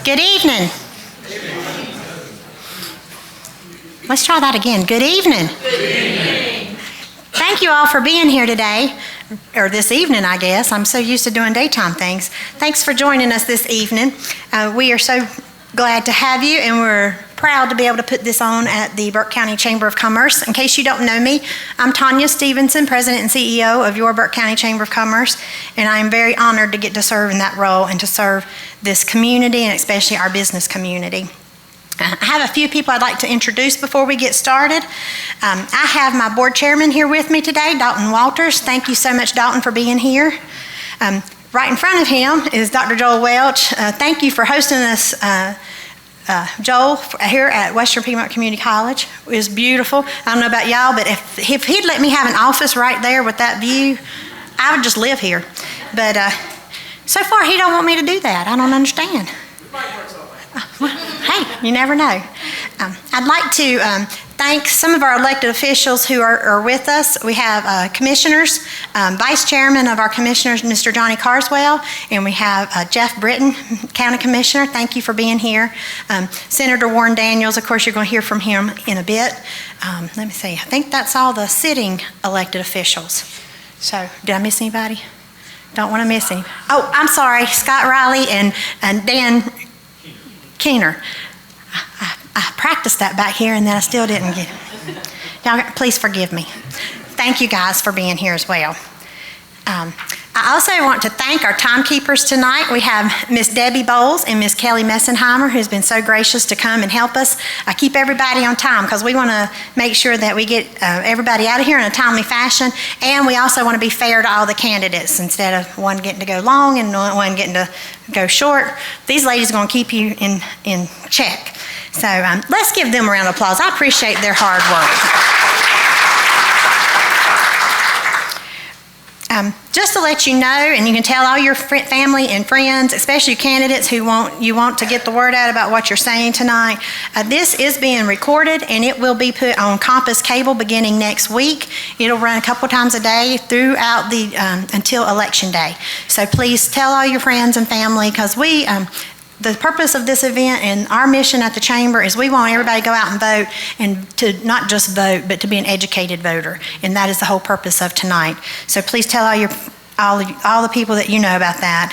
Good evening. Let's try that again. Good evening. Good evening. Thank you all for being here today, or this evening, I guess. I'm so used to doing daytime things. Thanks for joining us this evening. We are so glad to have you, and we're proud to be able to put this on at the Burke County Chamber of Commerce. In case you don't know me, I'm Tanya Stevenson, President and CEO of your Burke County Chamber of Commerce, and I'm very honored to get to serve in that role and to serve this community and especially our business community. I have a few people I'd like to introduce before we get started. I have my board chairman here with me today, Dalton Walters. Thank you so much, Dalton, for being here. Right in front of him is Dr. Joel Welch. Thank you for hosting us, Joel, here at Western Piedmont Community College. It was beautiful. I don't know about y'all, but if he'd let me have an office right there with that view, I would just live here. But so far, he don't want me to do that. I don't understand. Hey, you never know. I'd like to thank some of our elected officials who are with us. We have commissioners, Vice Chairman of our commissioners, Mr. Johnny Carswell, and we have Jeff Britton, County Commissioner. Thank you for being here. Senator Warren Daniels, of course, you're going to hear from him in a bit. Let me see. I think that's all the sitting elected officials. So, did I miss anybody? Don't want to miss any. Oh, I'm sorry. Scott Riley and Dan Koenert. I practiced that back here and then I still didn't get it. Y'all, please forgive me. Thank you guys for being here as well. I also want to thank our timekeepers tonight. We have Miss Debbie Bowles and Miss Kelly Messenheimer, who's been so gracious to come and help us keep everybody on time, because we want to make sure that we get everybody out of here in a timely fashion, and we also want to be fair to all the candidates instead of one getting to go long and one getting to go short. These ladies are going to keep you in check. So let's give them a round of applause. I appreciate their hard work. Just to let you know, and you can tell all your family and friends, especially candidates who want to get the word out about what you're saying tonight, this is being recorded and it will be put on Compass Cable beginning next week. It'll run a couple times a day throughout until Election Day. So please tell all your friends and family, because the purpose of this event and our mission at the Chamber is we want everybody to go out and vote, and to not just vote, but to be an educated voter. And that is the whole purpose of tonight. So please tell all the people that you know about that.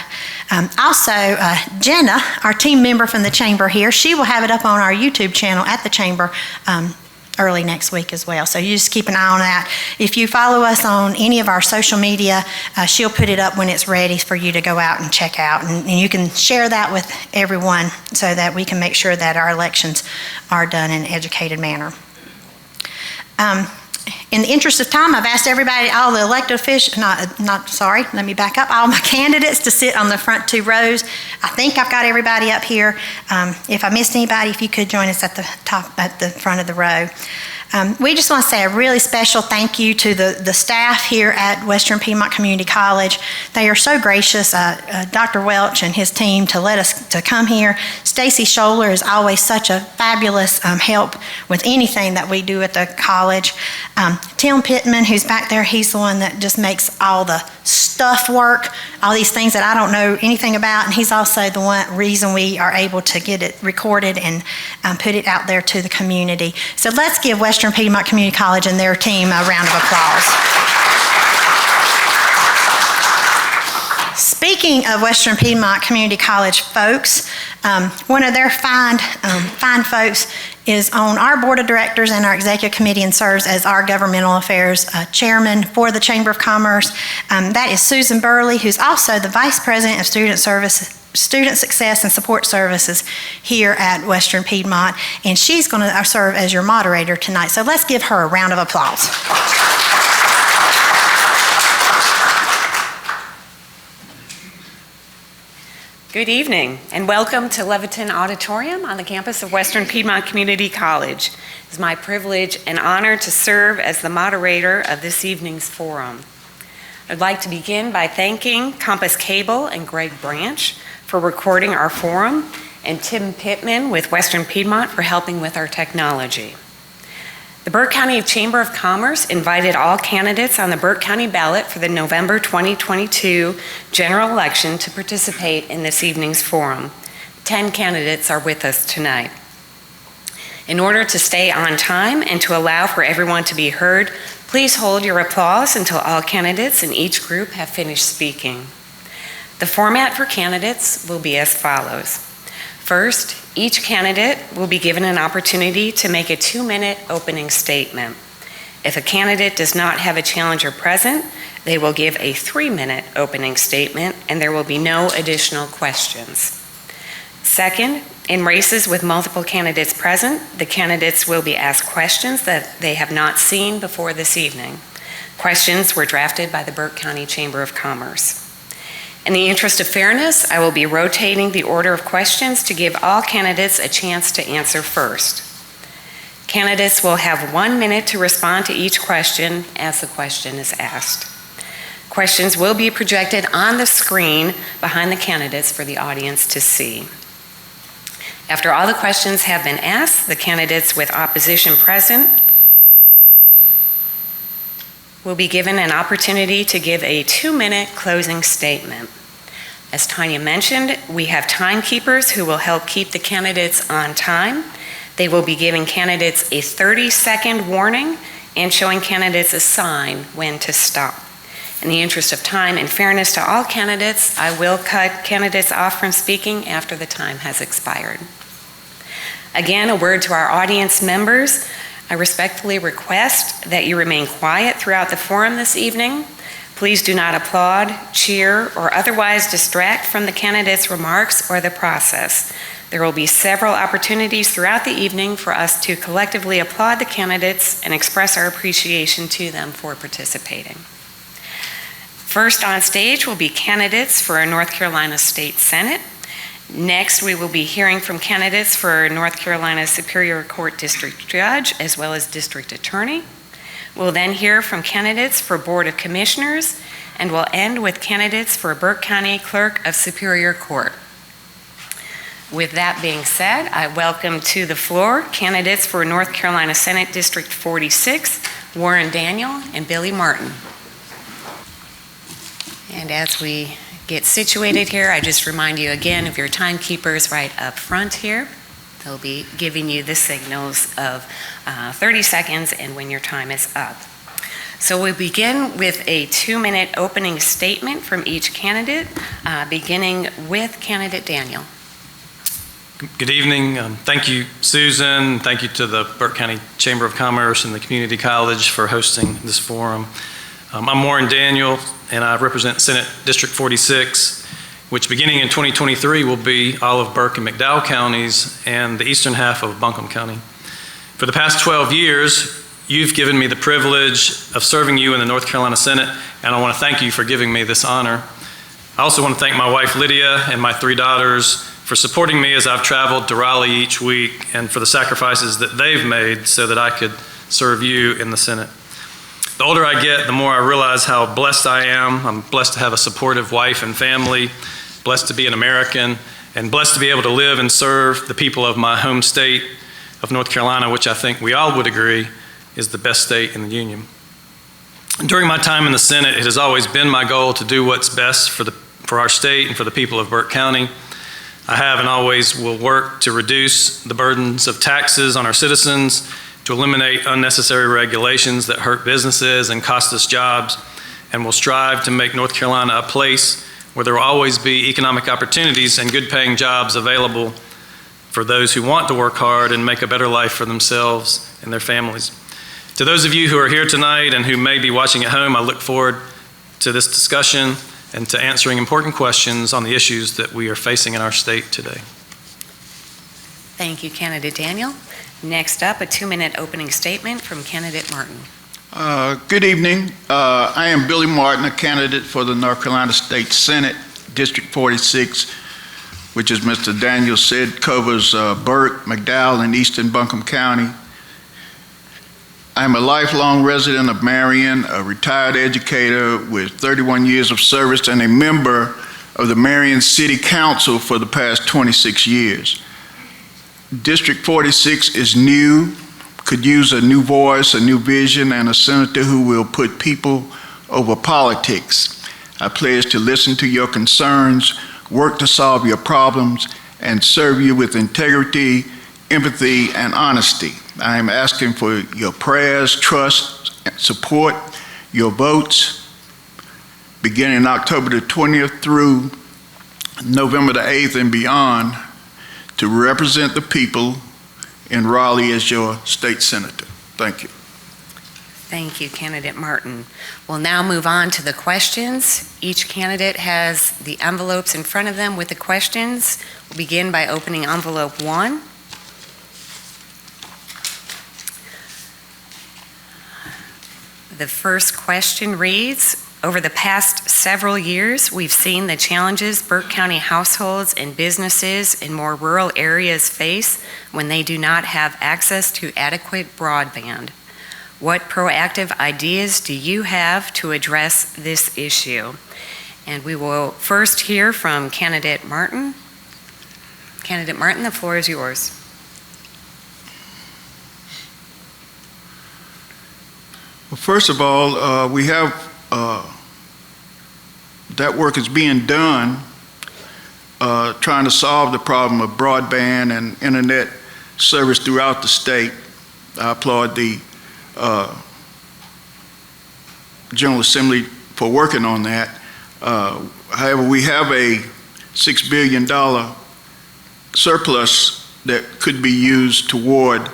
Also, Jenna, our team member from the Chamber here, she will have it up on our YouTube channel at the Chamber early next week as well. So you just keep an eye on that. If you follow us on any of our social media, she'll put it up when it's ready for you to go out and check out. And you can share that with everyone so that we can make sure that our elections are done in an educated manner. In the interest of time, I've asked everybody, all the elected officials, let me back up, all my candidates to sit on the front two rows. I think I've got everybody up here. If I missed anybody, if you could join us at the front of the row. We just want to say a really special thank you to the staff here at Western Piedmont Community College. They are so gracious, Dr. Welch and his team, to let us to come here. Stacy Scholler is always such a fabulous help with anything that we do at the college. Tim Pittman, who's back there, he's the one that just makes all the stuff work, all these things that I don't know anything about, and he's also the reason we are able to get it recorded and put it out there to the community. So let's give Western Piedmont Community College and their team a round of applause. Speaking of Western Piedmont Community College folks, one of their fine folks is on our board of directors and our executive committee and serves as our governmental affairs chairman for the Chamber of Commerce. That is Susan Burley, who's also the vice president of student success and support services here at Western Piedmont, and she's going to serve as your moderator tonight. So let's give her a round of applause. Good evening, and welcome to Leviton Auditorium on the campus of Western Piedmont Community College. It's my privilege and honor to serve as the moderator of this evening's forum. I'd like to begin by thanking Compass Cable and Greg Branch for recording our forum, and Tim Pittman with Western Piedmont for helping with our technology. The Burke County Chamber of Commerce invited all candidates on the Burke County ballot for the November 2022 general election to participate in this evening's forum. 10 candidates are with us tonight. In order to stay on time and to allow for everyone to be heard, please hold your applause until all candidates in each group have finished speaking. The format for candidates will be as follows. First, each candidate will be given an opportunity to make a 2-minute opening statement. If a candidate does not have a challenger present, they will give a 3-minute opening statement and there will be no additional questions. Second, in races with multiple candidates present, the candidates will be asked questions that they have not seen before this evening. Questions were drafted by the Burke County Chamber of Commerce. In the interest of fairness, I will be rotating the order of questions to give all candidates a chance to answer first. Candidates will have 1 minute to respond to each question as the question is asked. Questions will be projected on the screen behind the candidates for the audience to see. After all the questions have been asked, the candidates with opposition present will be given an opportunity to give a 2-minute closing statement. As Tanya mentioned, we have timekeepers who will help keep the candidates on time. They will be giving candidates a 30-second warning and showing candidates a sign when to stop. In the interest of time and fairness to all candidates, I will cut candidates off from speaking after the time has expired. Again, a word to our audience members. I respectfully request that you remain quiet throughout the forum this evening. Please do not applaud, cheer, or otherwise distract from the candidates' remarks or the process. There will be several opportunities throughout the evening for us to collectively applaud the candidates and express our appreciation to them for participating. First on stage will be candidates for North Carolina State Senate. Next, we will be hearing from candidates for North Carolina Superior Court District Judge as well as District Attorney. We'll then hear from candidates for Board of Commissioners, and we'll end with candidates for Burke County Clerk of Superior Court. With that being said, I welcome to the floor candidates for North Carolina Senate District 46, Warren Daniel and Billy Martin. And as we get situated here, I just remind you again of your timekeepers right up front here. They'll be giving you the signals of 30 seconds and when your time is up. So we'll begin with a 2-minute opening statement from each candidate, beginning with candidate Daniel. Good evening. Thank you, Susan. Thank you to the Burke County Chamber of Commerce and the Community College for hosting this forum. I'm Warren Daniel, and I represent Senate District 46, which beginning in 2023 will be all of Burke and McDowell counties and the eastern half of Buncombe County. For the past 12 years, you've given me the privilege of serving you in the North Carolina Senate, and I want to thank you for giving me this honor. I also want to thank my wife Lydia and my 3 daughters for supporting me as I've traveled to Raleigh each week and for the sacrifices that they've made so that I could serve you in the Senate. The older I get, the more I realize how blessed I am. I'm blessed to have a supportive wife and family, blessed to be an American, and blessed to be able to live and serve the people of my home state of North Carolina, which I think we all would agree is the best state in the Union. During my time in the Senate, it has always been my goal to do what's best for our state and for the people of Burke County. I have and always will work to reduce the burdens of taxes on our citizens, to eliminate unnecessary regulations that hurt businesses and cost us jobs, and will strive to make North Carolina a place where there will always be economic opportunities and good paying jobs available for those who want to work hard and make a better life for themselves and their families. To those of you who are here tonight and who may be watching at home, I look forward to this discussion and to answering important questions on the issues that we are facing in our state today. Thank you, candidate Daniel. Next up, a 2-minute opening statement from candidate Martin. Good evening. I am Billy Martin, a candidate for the North Carolina State Senate, District 46, which, as Mr. Daniel said, covers Burke, McDowell, and eastern Buncombe County. I am a lifelong resident of Marion, a retired educator with 31 years of service, and a member of the Marion City Council for the past 26 years. District 46 is new, could use a new voice, a new vision, and a senator who will put people over politics. I pledge to listen to your concerns, work to solve your problems, and serve you with integrity, empathy, and honesty. I am asking for your prayers, trust, support, your votes, beginning October the 20th through November the 8th and beyond, to represent the people in Raleigh as your state senator. Thank you. Thank you, Candidate Martin. We'll now move on to the questions. Each candidate has the envelopes in front of them with the questions. We'll begin by opening envelope 1. The first question reads, over the past several years, we've seen the challenges Burke County households and businesses in more rural areas face when they do not have access to adequate broadband. What proactive ideas do you have to address this issue? And we will first hear from Candidate Martin. Candidate Martin, the floor is yours. Well, first of all, we have that work is being done trying to solve the problem of broadband and internet service throughout the state. I applaud the General Assembly for working on that. However, we have a $6 billion surplus that could be used toward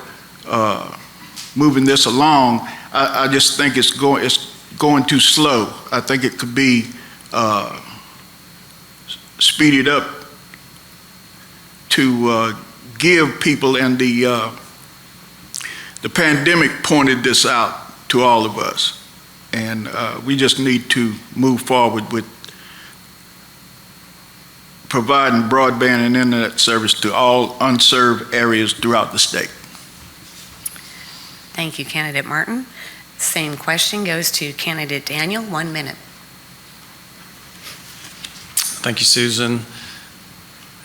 moving this along. I just think it's going too slow. I think it could be speeded up to give people, and the pandemic pointed this out to all of us, and we just need to move forward with providing broadband and internet service to all unserved areas throughout the state. Thank you, Candidate Martin. Same question goes to Candidate Daniel. 1 minute. Thank you, Susan.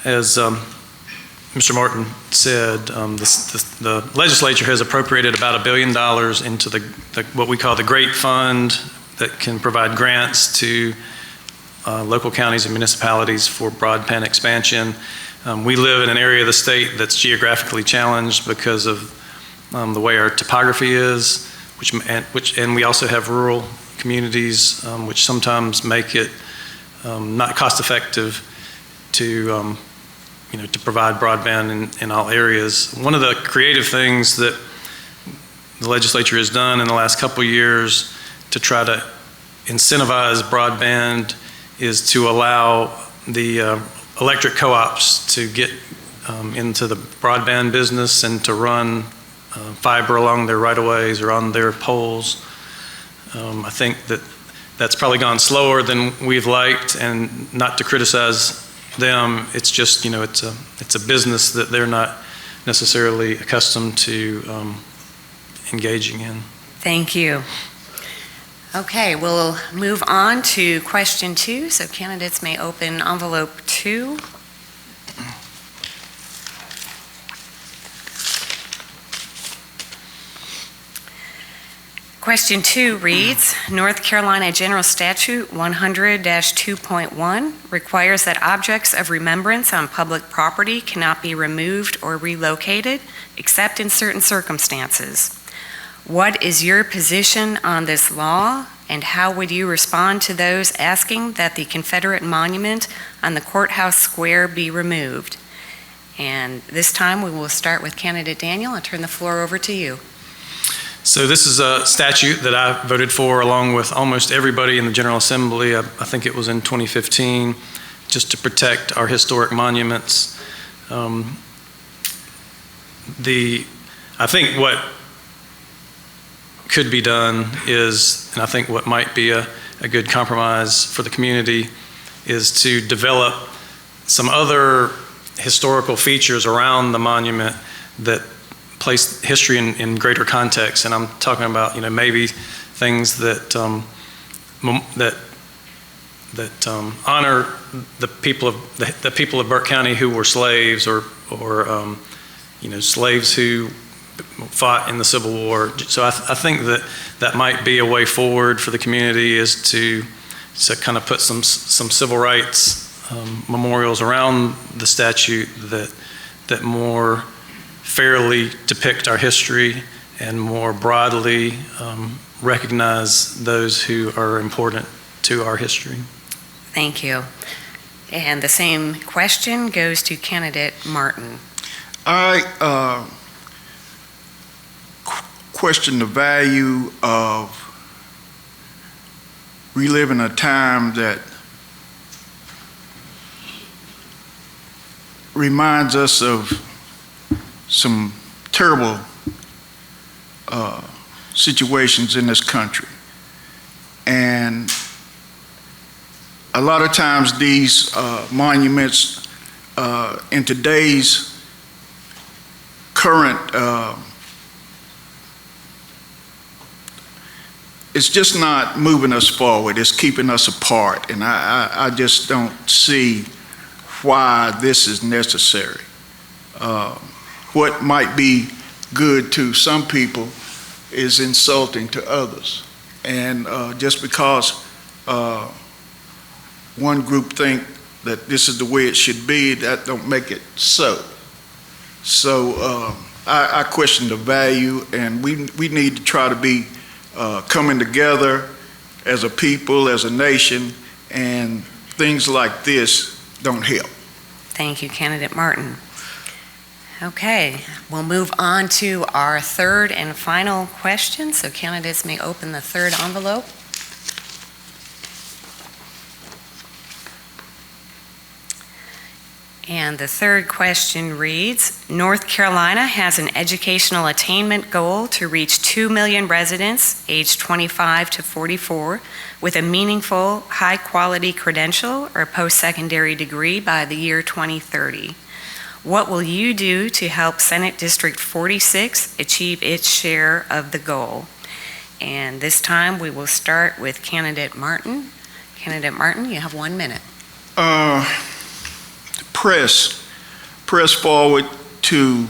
As Mr. Martin said, the legislature has appropriated about $1 billion into the what we call the Great Fund that can provide grants to local counties and municipalities for broadband expansion. We live in an area of the state that's geographically challenged because of the way our topography is, and we also have rural communities, which sometimes make it not cost-effective to to provide broadband in all areas. One of the creative things that the legislature has done in the last couple of years to try to incentivize broadband is to allow the electric co-ops to get into the broadband business and to run fiber along their right-of-ways or on their poles. I think that's probably gone slower than we've liked, and not to criticize them, it's just, it's a business that they're not necessarily accustomed to engaging in. Thank you. Okay, we'll move on to question 2. So candidates may open envelope 2. Question 2 reads, North Carolina General Statute 100-2.1 requires that objects of remembrance on public property cannot be removed or relocated except in certain circumstances. What is your position on this law, and how would you respond to those asking that the Confederate monument on the courthouse square be removed? And this time we will start with Candidate Daniel. I'll turn the floor over to you. So this is a statute that I voted for along with almost everybody in the General Assembly. I think it was in 2015, just to protect our historic monuments. I think what could be done is, and I think what might be a good compromise for the community, is to develop some other historical features around the monument that place history in greater context. And I'm talking about, maybe things that honor the people of Burke County who were slaves, or slaves who fought in the Civil War. So I think that might be a way forward for the community, is to kind of put some civil rights memorials around the statute that more fairly depict our history and more broadly recognize those who are important to our history. Thank you. And the same question goes to candidate Martin. I question the value of reliving a time that reminds us of some terrible situations in this country. And a lot of times these monuments in today's current, it's just not moving us forward, it's keeping us apart. And I just don't see why this is necessary. What might be good to some people is insulting to others. And just because one group think that this is the way it should be, that don't make it so. So I question the value, and we need to try to be coming together as a people, as a nation, and things like this don't help. Thank you, candidate Martin. Okay, we'll move on to our third and final question. So candidates may open the third envelope. And the third question reads, North Carolina has an educational attainment goal to reach 2 million residents aged 25 to 44 with a meaningful, high-quality credential or post-secondary degree by the year 2030. What will you do to help Senate District 46 achieve its share of the goal? And this time we will start with candidate Martin. Candidate Martin, you have 1 minute. Press forward to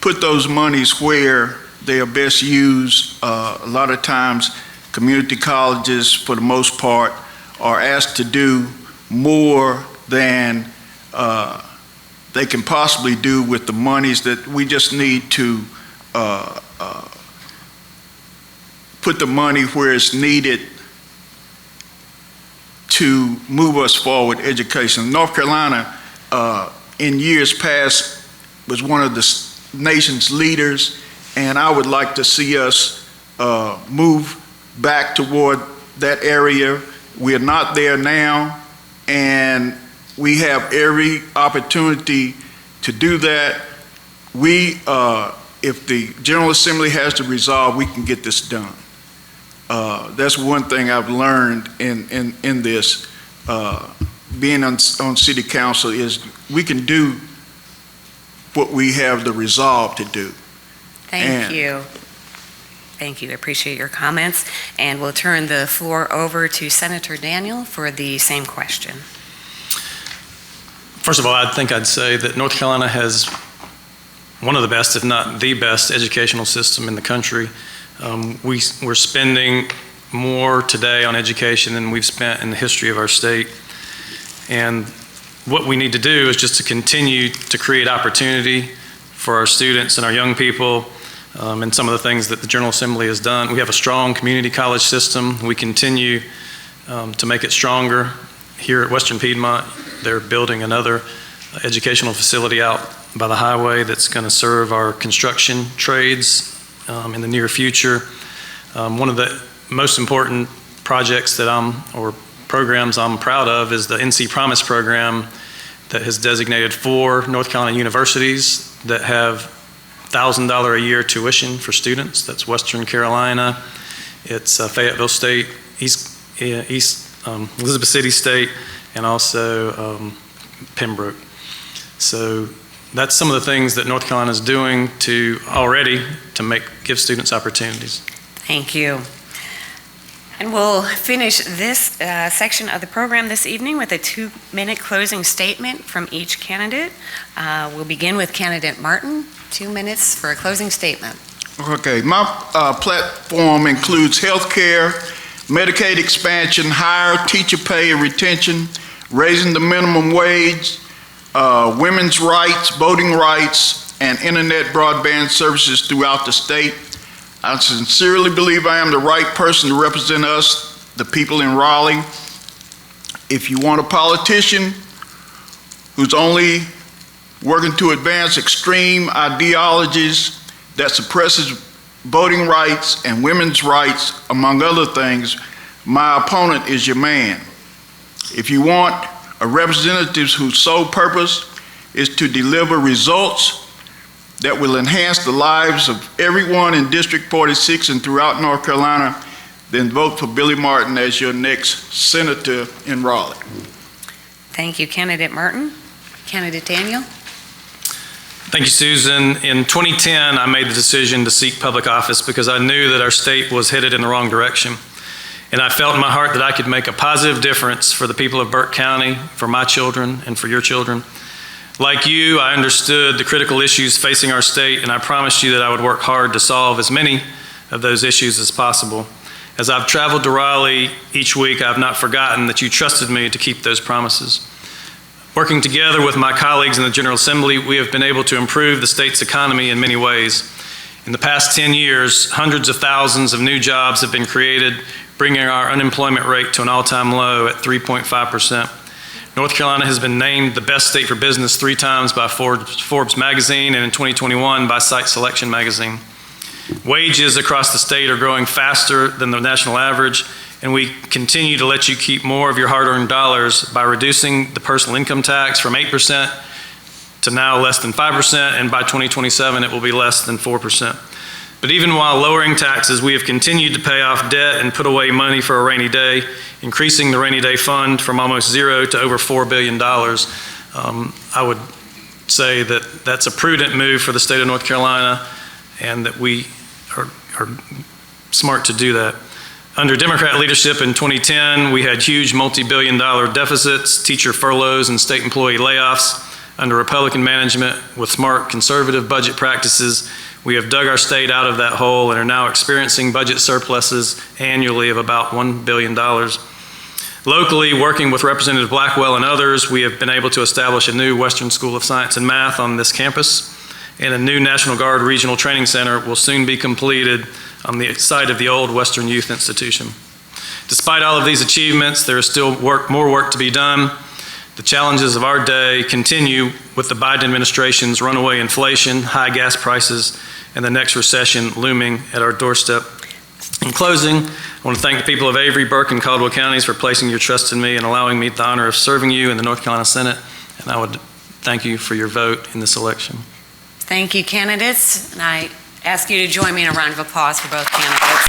put those monies where they are best used. A lot of times community colleges, for the most part, are asked to do more than they can possibly do with the monies. That we just need to put the money where it's needed to move us forward education. North Carolina, in years past, was one of the nation's leaders, and I would like to see us move back toward that area. We are not there now, and we have every opportunity to do that. If the General Assembly has to resolve, we can get this done. That's one thing I've learned in this, being on City Council, is we can do what we have the resolve to do. Thank you. Thank you. I appreciate your comments. And we'll turn the floor over to Senator Daniel for the same question. First of all, I think I'd say that North Carolina has one of the best, if not the best, educational system in the country. We're spending more today on education than we've spent in the history of our state. And what we need to do is just to continue to create opportunity for our students and our young people, and some of the things that the General Assembly has done. We have a strong community college system. We continue to make it stronger. Here at Western Piedmont, they're building another educational facility out by the highway that's going to serve our construction trades in the near future. One of the most important projects or programs I'm proud of is the NC Promise program that has designated 4 North Carolina universities that have $1,000 a year tuition for students. That's Western Carolina, it's Fayetteville State, East Elizabeth City State, and also Pembroke. So that's some of the things that North Carolina is doing already to give students opportunities. Thank you. And we'll finish this section of the program this evening with a 2-minute closing statement from each candidate. We'll begin with candidate Martin. 2 minutes for a closing statement. Okay, my platform includes health care Medicaid expansion, higher teacher pay and retention, raising the minimum wage, women's rights, voting rights, and internet broadband services throughout the state. I sincerely believe I am the right person to represent us, the people in Raleigh. If you want a politician who's only working to advance extreme ideologies that suppresses voting rights and women's rights, among other things, my opponent is your man. If you want a representative whose sole purpose is to deliver results that will enhance the lives of everyone in District 46 and throughout North Carolina, then vote for Billy Martin as your next senator in Raleigh. Thank you, Candidate Martin. Candidate Daniel. Thank you, Susan. In 2010, I made the decision to seek public office because I knew that our state was headed in the wrong direction. And I felt in my heart that I could make a positive difference for the people of Burke County, for my children, and for your children. Like you, I understood the critical issues facing our state, and I promised you that I would work hard to solve as many of those issues as possible. As I've traveled to Raleigh each week, I've not forgotten that you trusted me to keep those promises. Working together with my colleagues in the General Assembly, we have been able to improve the state's economy in many ways. In the past 10 years, hundreds of thousands of new jobs have been created, bringing our unemployment rate to an all-time low at 3.5%. North Carolina has been named the best state for business 3 times by Forbes magazine and in 2021 by Site Selection magazine. Wages across the state are growing faster than the national average, and we continue to let you keep more of your hard-earned dollars by reducing the personal income tax from 8% to now less than 5%, and by 2027 it will be less than 4%. But even while lowering taxes, we have continued to pay off debt and put away money for a rainy day, increasing the rainy day fund from almost zero to over $4 billion. I would say that that's a prudent move for the state of North Carolina, and that we are smart to do that. Under Democrat leadership in 2010, we had huge multi-billion-dollar deficits, teacher furloughs, and state employee layoffs. Under Republican management, with smart conservative budget practices, we have dug our state out of that hole and are now experiencing budget surpluses annually of about $1 billion. Locally, working with Representative Blackwell and others, we have been able to establish a new Western School of Science and Math on this campus, and a new National Guard Regional Training Center will soon be completed on the site of the old Western Youth Institution. Despite all of these achievements, there is still more work to be done. The challenges of our day continue with the Biden administration's runaway inflation, high gas prices, and the next recession looming at our doorstep. In closing, I want to thank the people of Avery, Burke, and Caldwell counties for placing your trust in me and allowing me the honor of serving you in the North Carolina Senate, and I would thank you for your vote in this election. Thank you, candidates, and I ask you to join me in a round of applause for both candidates.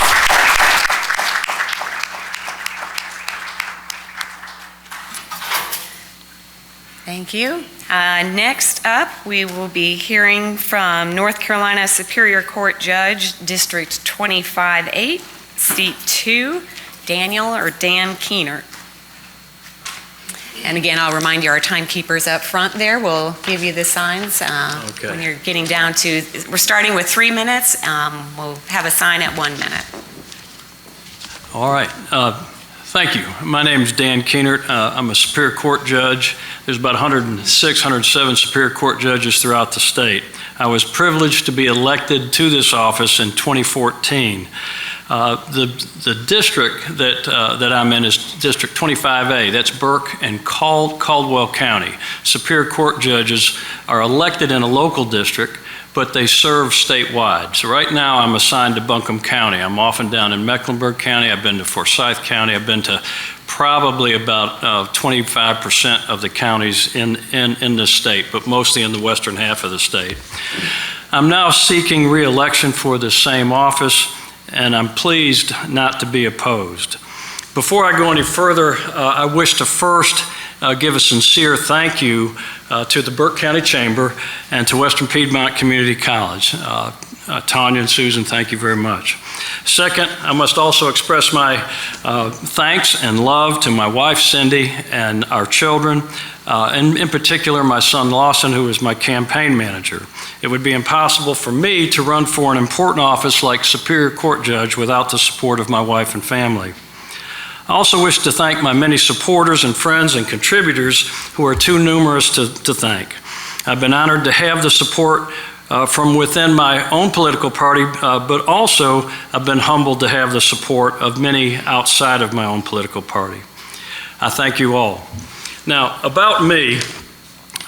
Thank you. Next up, we will be hearing from North Carolina Superior Court Judge, District 25-8, Seat 2, Daniel or Dan Koenert. And again, I'll remind you, our timekeepers up front there will give you the signs when you're getting down to, we're starting with 3 minutes. We'll have a sign at 1 minute. All right. Thank you. My name is Dan Koenert. I'm a Superior Court judge. There's about 106, 107 Superior Court judges throughout the state. I was privileged to be elected to this office in 2014. The district that I'm in is District 25A. That's Burke and Caldwell County. Superior Court judges are elected in a local district, but they serve statewide. So right now I'm assigned to Buncombe County. I'm often down in Mecklenburg County. I've been to Forsyth County. I've been to probably about 25% of the counties in this state, but mostly in the western half of the state. I'm now seeking re-election for the same office, and I'm pleased not to be opposed. Before I go any further, I wish to first give a sincere thank you to the Burke County Chamber and to Western Piedmont Community College. Tanya and Susan, thank you very much. Second, I must also express my thanks and love to my wife, Cindy, and our children, and in particular, my son, Lawson, who is my campaign manager. It would be impossible for me to run for an important office like Superior Court Judge without the support of my wife and family. I also wish to thank my many supporters and friends and contributors who are too numerous to thank. I've been honored to have the support from within my own political party, but also I've been humbled to have the support of many outside of my own political party. I thank you all. Now, about me,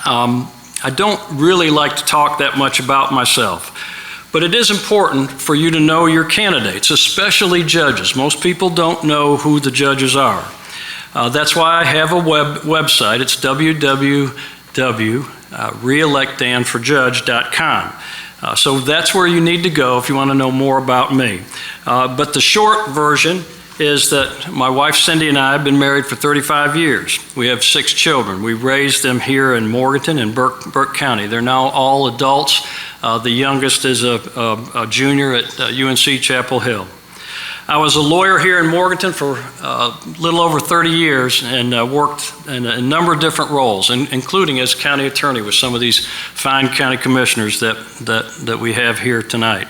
I don't really like to talk that much about myself, but it is important for you to know your candidates, especially judges. Most people don't know who the judges are. That's why I have a website. It's www.reelectdanforjudge.com. So that's where you need to go if you want to know more about me. But the short version is that my wife Cindy and I have been married for 35 years. We have 6 children. We raised them here in Morganton and Burke County. They're now all adults. The youngest is a junior at UNC Chapel Hill. I was a lawyer here in Morganton for a little over 30 years and worked in a number of different roles, including as county attorney with some of these fine county commissioners that we have here tonight.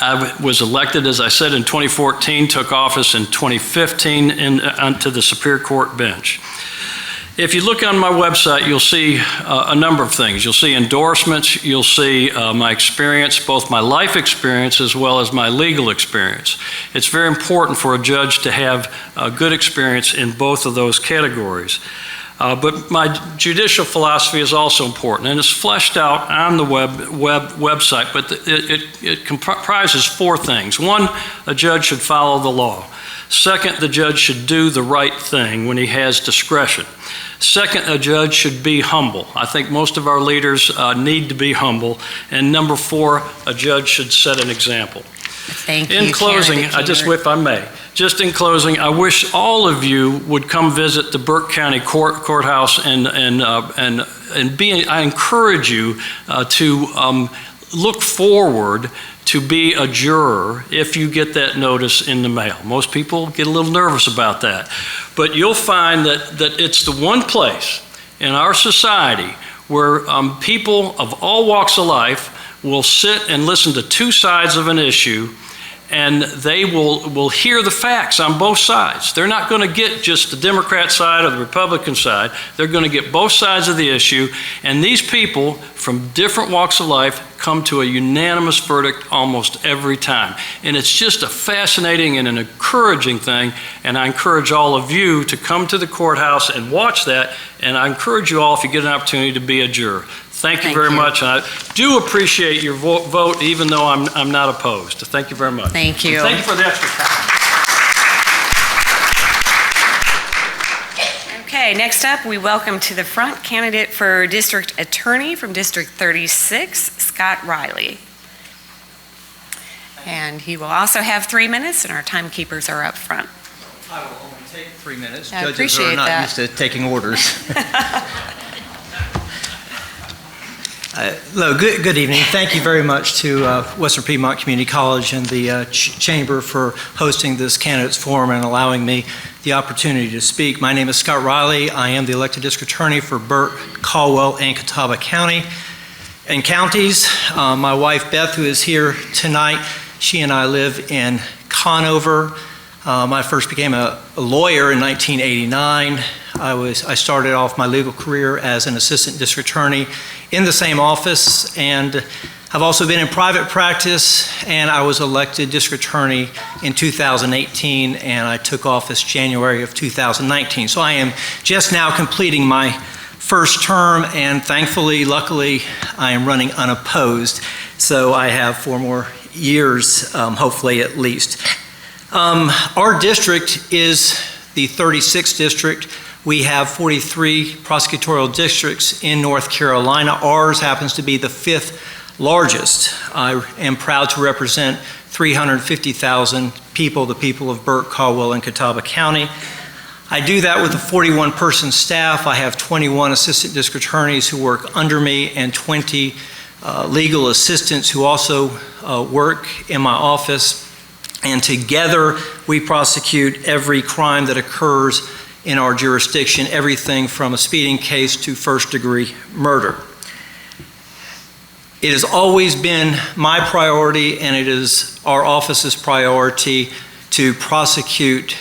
I was elected, as I said, in 2014, took office in 2015 onto the Superior Court bench. If you look on my website, you'll see a number of things. You'll see endorsements, you'll see my experience, both my life experience as well as my legal experience. It's very important for a judge to have a good experience in both of those categories. But my judicial philosophy is also important, and it's fleshed out on the website, but it comprises 4 things. 1, a judge should follow the law. 2nd, the judge should do the right thing when he has discretion. 2nd, a judge should be humble. I think most of our leaders need to be humble. And number 4, a judge should set an example. Thank you. In closing, if I may, just in closing, I wish all of you would come visit the Burke County Courthouse I encourage you to look forward to be a juror if you get that notice in the mail. Most people get a little nervous about that, but you'll find that it's the one place in our society where people of all walks of life will sit and listen to 2 sides of an issue, and they will hear the facts on both sides. They're not going to get just the Democrat side or the Republican side. They're going to get both sides of the issue, and these people from different walks of life come to a unanimous verdict almost every time. And it's just a fascinating and an encouraging thing, and I encourage all of you to come to the courthouse and watch that, and I encourage you all, if you get an opportunity, to be a juror. Thank you very much. And I do appreciate your vote, even though I'm not opposed. Thank you very much. Thank you. And thank you for the extra time. Okay, next up, we welcome to the front candidate for District Attorney from District 36, Scott Riley. And he will also have 3 minutes, and our timekeepers are up front. I will only take 3 minutes. I Judges appreciate are not that. used to taking orders. Hello, good evening. Thank you very much to Western Piedmont Community College and the Chamber for hosting this candidates forum and allowing me the opportunity to speak. My name is Scott Riley. I am the elected district attorney for Burke, Caldwell, and Catawba County and counties. My wife Beth, who is here tonight, she and I live in Conover. I first became a lawyer in 1989. I started off my legal career as an assistant district attorney in the same office, and I've also been in private practice, and I was elected district attorney in 2018, and I took office January of 2019. So I am just now completing my first term, and thankfully, luckily, I am running unopposed, so I have 4 more years, hopefully at least. Our district is the 36th district. We have 43 prosecutorial districts in North Carolina. Ours happens to be the 5th largest. I am proud to represent 350,000 people, the people of Burke, Caldwell, and Catawba County. I do that with a 41-person staff. I have 21 assistant district attorneys who work under me and 20 legal assistants who also work in my office. And together we prosecute every crime that occurs in our jurisdiction, everything from a speeding case to first-degree murder. It has always been my priority, and it is our office's priority, to prosecute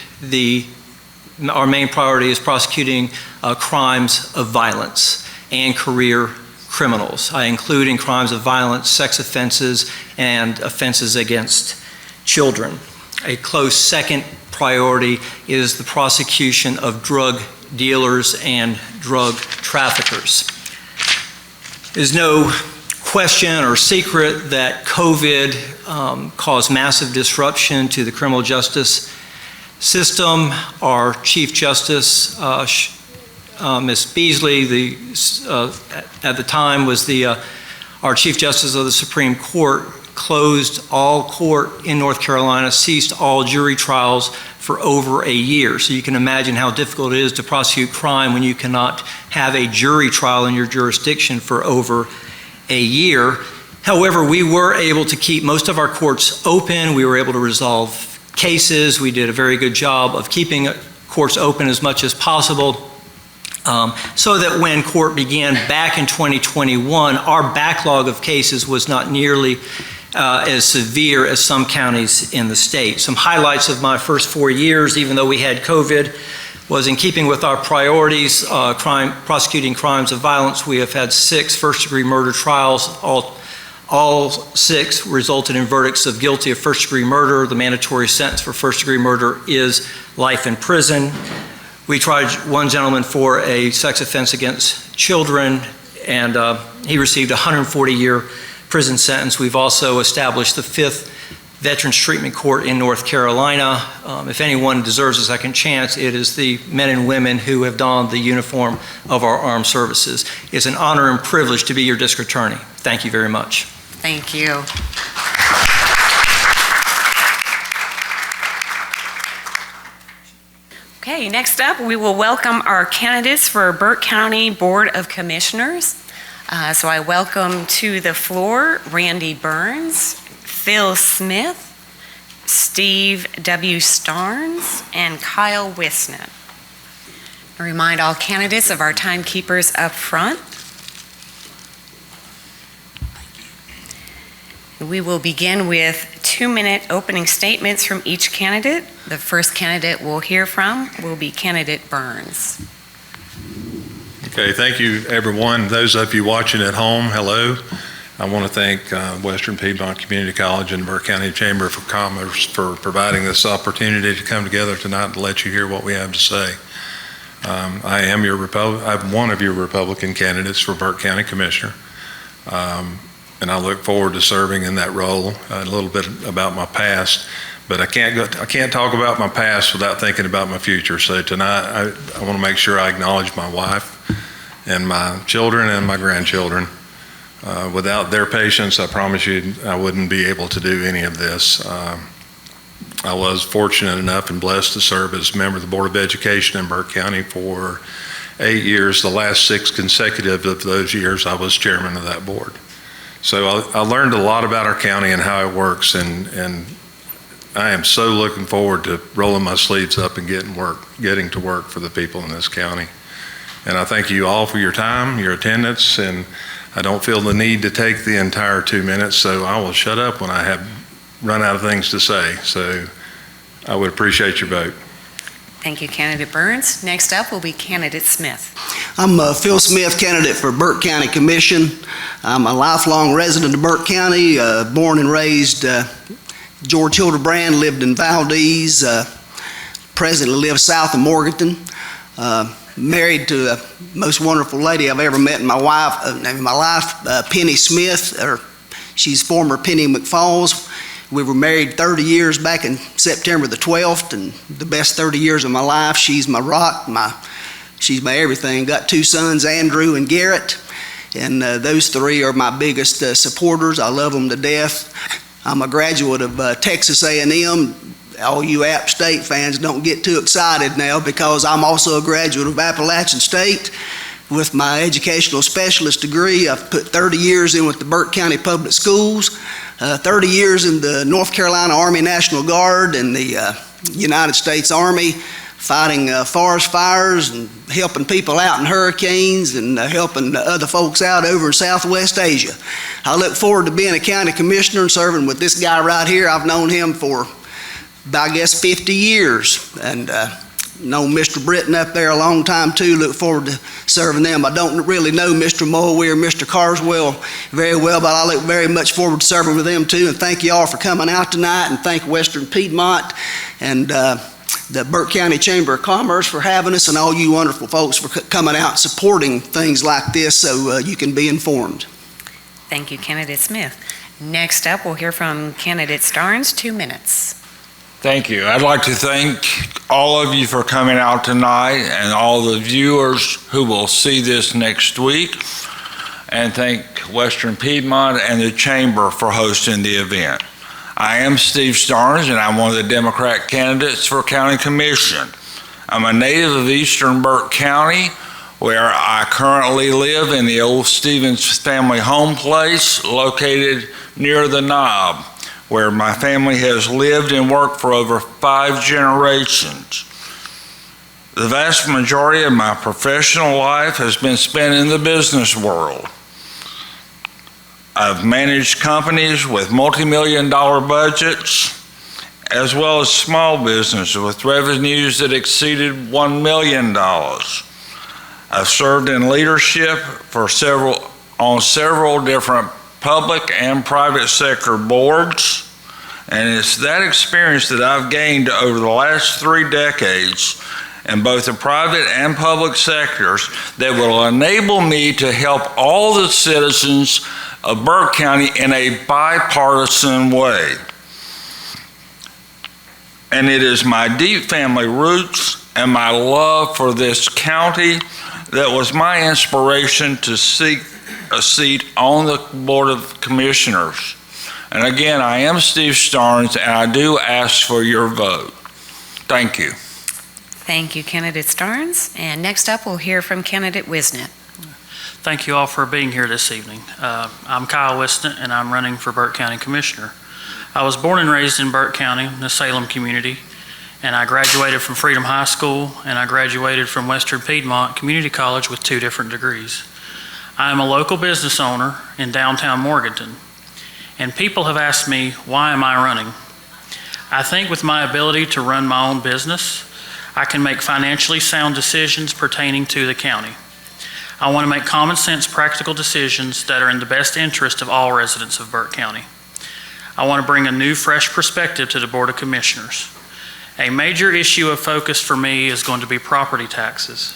our main priority is prosecuting crimes of violence and career criminals. I include in crimes of violence, sex offenses, and offenses against children. A close second priority is the prosecution of drug dealers and drug traffickers. There's no question or secret that COVID caused massive disruption to the criminal justice system. Our Chief Justice, Ms. Beasley, at the time was our Chief Justice of the Supreme Court, closed all court in North Carolina, ceased all jury trials for over a year. So you can imagine how difficult it is to prosecute crime when you cannot have a jury trial in your jurisdiction for over a year. However, we were able to keep most of our courts open. We were able to resolve cases. We did a very good job of keeping courts open as much as possible, so that when court began back in 2021, our backlog of cases was not nearly as severe as some counties in the state. Some highlights of my first 4 years, even though we had COVID, was in keeping with our priorities, prosecuting crimes of violence. We have had 6 first-degree murder trials. All 6 resulted in verdicts of guilty of first-degree murder. The mandatory sentence for first-degree murder is life in prison. We tried one gentleman for a sex offense against children, and he received a 140-year prison sentence. We've also established the 5th Veterans Treatment Court in North Carolina. If anyone deserves a second chance, it is the men and women who have donned the uniform of our armed services. It's an honor and privilege to be your district attorney. Thank you very much. Thank you. Okay, next up, we will welcome our candidates for Burke County Board of Commissioners. So I welcome to the floor Randy Burns, Phil Smith, Steve W. Starnes, and Kyle Wisnett. I remind all candidates of our timekeepers up front. We will begin with 2-minute opening statements from each candidate. The first candidate we'll hear from will be candidate Burns. Okay, thank you, everyone. Those of you watching at home, hello. I want to thank Western Piedmont Community College and Burke County Chamber of Commerce for providing this opportunity to come together tonight to let you hear what we have to say. I'm one of your Republican candidates for Burke County Commissioner, and I look forward to serving in that role. A little bit about my past, but I can't talk about my past without thinking about my future. So tonight, I want to make sure I acknowledge my wife and my children and my grandchildren. Without their patience, I promise you I wouldn't be able to do any of this. I was fortunate enough and blessed to serve as a member of the Board of Education in Burke County for 8 years. The last 6 consecutive of those years, I was chairman of that board. So I learned a lot about our county and how it works, and I am so looking forward to rolling my sleeves up and getting to work for the people in this county. And I thank you all for your time, your attendance, and I don't feel the need to take the entire 2 minutes, so I will shut up when I have run out of things to say. So I would appreciate your vote. Thank you, candidate Burns. Next up will be candidate Smith. I'm Phil Smith, candidate for Burke County Commission. I'm a lifelong resident of Burke County, born and raised George Hildebrand, lived in Valdez, presently live south of Morganton. Married to the most wonderful lady I've ever met in my life, Penny Smith, or she's former Penny McFalls. We were married 30 years back in September the 12th, and the best 30 years of my life. She's my rock, she's my everything. Got 2 sons, Andrew and Garrett, and those 3 are my biggest supporters. I love them to death. I'm a graduate of Texas A&M. All you App State fans don't get too excited now, because I'm also a graduate of Appalachian State with my educational specialist degree. I've put 30 years in with the Burke County Public Schools, 30 years in the North Carolina Army National Guard and the United States Army, fighting forest fires and helping people out in hurricanes and helping other folks out over in Southwest Asia. I look forward to being a county commissioner and serving with this guy right here. I've known him for I guess 50 years, and known Mr. Britton up there a long time too. Look forward to serving them. I don't really know Mr. Mulway or Mr. Carswell very well, but I look very much forward to serving with them too. And thank you all for coming out tonight, and thank Western Piedmont and the Burke County Chamber of Commerce for having us, and all you wonderful folks for coming out and supporting things like this so you can be informed. Thank you, Candidate Smith. Next up, we'll hear from Candidate Starnes, 2 minutes. Thank you. I'd like to thank all of you for coming out tonight and all the viewers who will see this next week, and thank Western Piedmont and the Chamber for hosting the event. I am Steve Starnes, and I'm one of the Democrat candidates for County Commission. I'm a native of Eastern Burke County, where I currently live in the old Stevens family home place located near the Knob, where my family has lived and worked for over 5 generations. The vast majority of my professional life has been spent in the business world. I've managed companies with multi-million-dollar budgets, as well as small businesses with revenues that exceeded $1 million. I've served in leadership on several different public and private sector boards, and it's that experience that I've gained over the last 3 decades in both the private and public sectors that will enable me to help all the citizens of Burke County in a bipartisan way. And it is my deep family roots and my love for this county that was my inspiration to seek a seat on the Board of Commissioners. And again, I am Steve Starnes, and I do ask for your vote. Thank you. Thank you, Candidate Starnes. And next up, we'll hear from Candidate Wisnett. Thank you all for being here this evening. I'm Kyle Winston, and I'm running for Burke County Commissioner. I was born and raised in Burke County, in the Salem community, and I graduated from Freedom High School, and I graduated from Western Piedmont Community College with 2 different degrees. I am a local business owner in downtown Morganton, and people have asked me, why am I running? I think with my ability to run my own business, I can make financially sound decisions pertaining to the county. I want to make common sense, practical decisions that are in the best interest of all residents of Burke County. I want to bring a new, fresh perspective to the Board of Commissioners. A major issue of focus for me is going to be property taxes.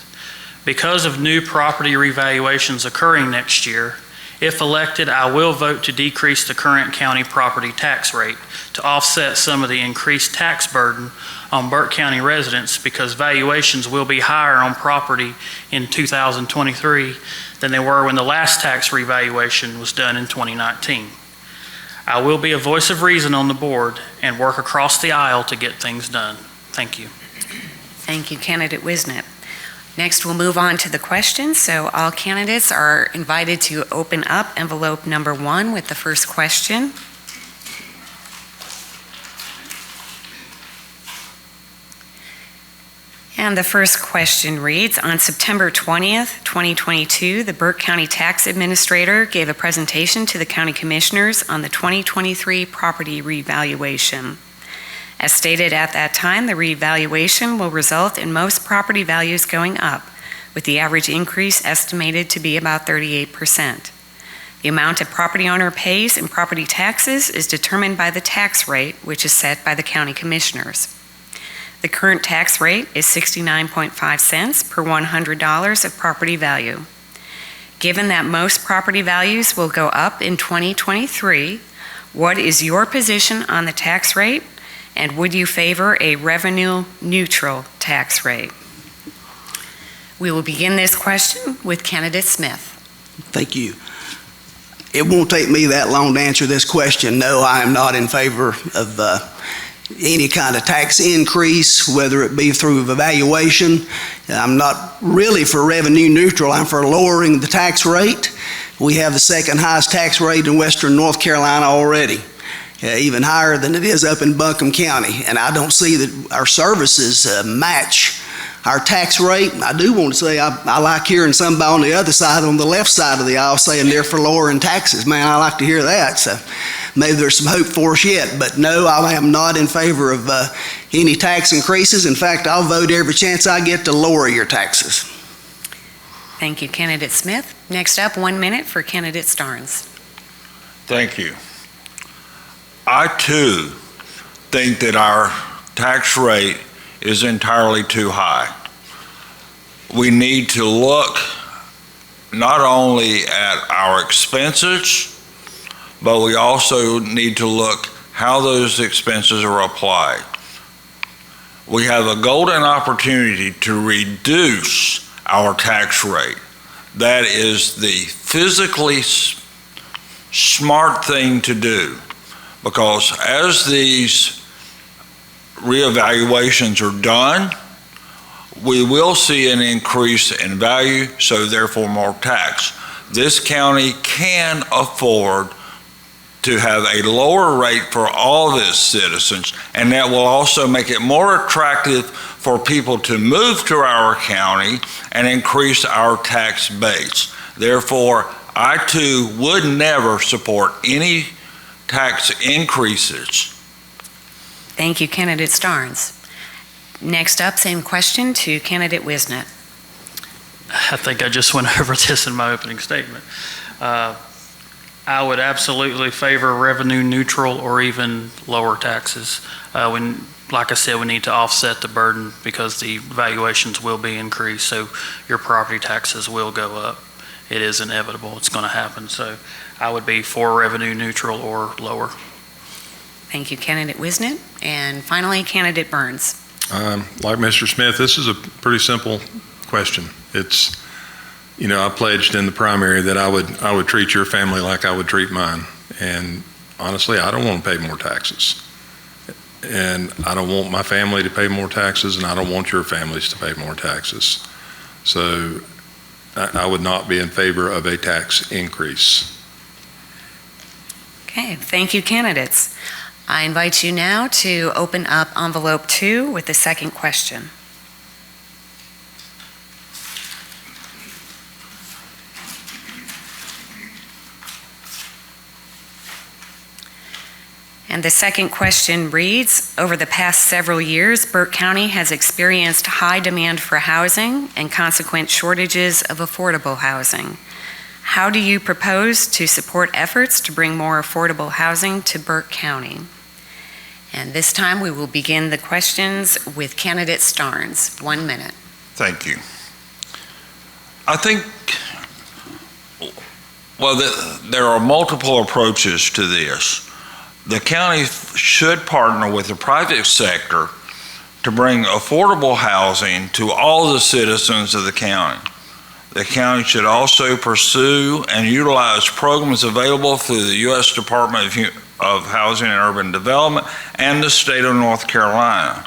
Because of new property revaluations occurring next year, if elected, I will vote to decrease the current county property tax rate to offset some of the increased tax burden on Burke County residents, because valuations will be higher on property in 2023 than they were when the last tax revaluation was done in 2019. I will be a voice of reason on the board and work across the aisle to get things done. Thank you. Thank you, Candidate Wisnett. Next, we'll move on to the questions. So all candidates are invited to open up envelope number 1 with the first question. And the first question reads, on September 20th, 2022, the Burke County Tax Administrator gave a presentation to the County Commissioners on the 2023 property revaluation. As stated at that time, the revaluation will result in most property values going up, with the average increase estimated to be about 38%. The amount a property owner pays in property taxes is determined by the tax rate, which is set by the County Commissioners. The current tax rate is 69.5 cents per $100 of property value. Given that most property values will go up in 2023, what is your position on the tax rate? And would you favor a revenue-neutral tax rate? We will begin this question with Candidate Smith. Thank you. It won't take me that long to answer this question. No, I am not in favor of any kind of tax increase, whether it be through evaluation. I'm not really for revenue neutral. I'm for lowering the tax rate. We have the second highest tax rate in Western North Carolina already. Even higher than it is up in Buncombe County, and I don't see that our services match our tax rate. I do want to say I like hearing somebody on the other side, on the left side of the aisle, saying they're for lowering taxes. Man, I like to hear that. So, maybe there's some hope for us yet. But no, I am not in favor of any tax increases. In fact, I'll vote every chance I get to lower your taxes. Thank you, Candidate Smith. Next up, 1 minute for Candidate Starnes. Thank you. I too think that our tax rate is entirely too high. We need to look not only at our expenses, but we also need to look how those expenses are applied. We have a golden opportunity to reduce our tax rate. That is the physically smart thing to do, because as these reevaluations are done, we will see an increase in value, so therefore more tax. This county can afford to have a lower rate for all of its citizens, and that will also make it more attractive for people to move to our county and increase our tax base. Therefore, I too would never support any tax increases. Thank you, Candidate Starnes. Next up, same question to Candidate Wisnett. I think I just went over this in my opening statement. I would absolutely favor revenue neutral or even lower taxes. Like I said, we need to offset the burden because the valuations will be increased, so your property taxes will go up. It is inevitable. It's going to happen. So I would be for revenue neutral or lower. Thank you, Candidate Wisnett. And finally, Candidate Burns. Like Mr. Smith, this is a pretty simple question. It's, I pledged in the primary that I would treat your family like I would treat mine. And honestly, I don't want to pay more taxes. And I don't want my family to pay more taxes, and I don't want your families to pay more taxes. So I would not be in favor of a tax increase. Okay, thank you, candidates. I invite you now to open up envelope 2 with the second question. And the second question reads, over the past several years, Burke County has experienced high demand for housing and consequent shortages of affordable housing. How do you propose to support efforts to bring more affordable housing to Burke County? And this time we will begin the questions with Candidate Starnes. 1 minute. Thank you. I think, there are multiple approaches to this. The county should partner with the private sector to bring affordable housing to all the citizens of the county. The county should also pursue and utilize programs available through the U.S. Department of Housing and Urban Development and the state of North Carolina.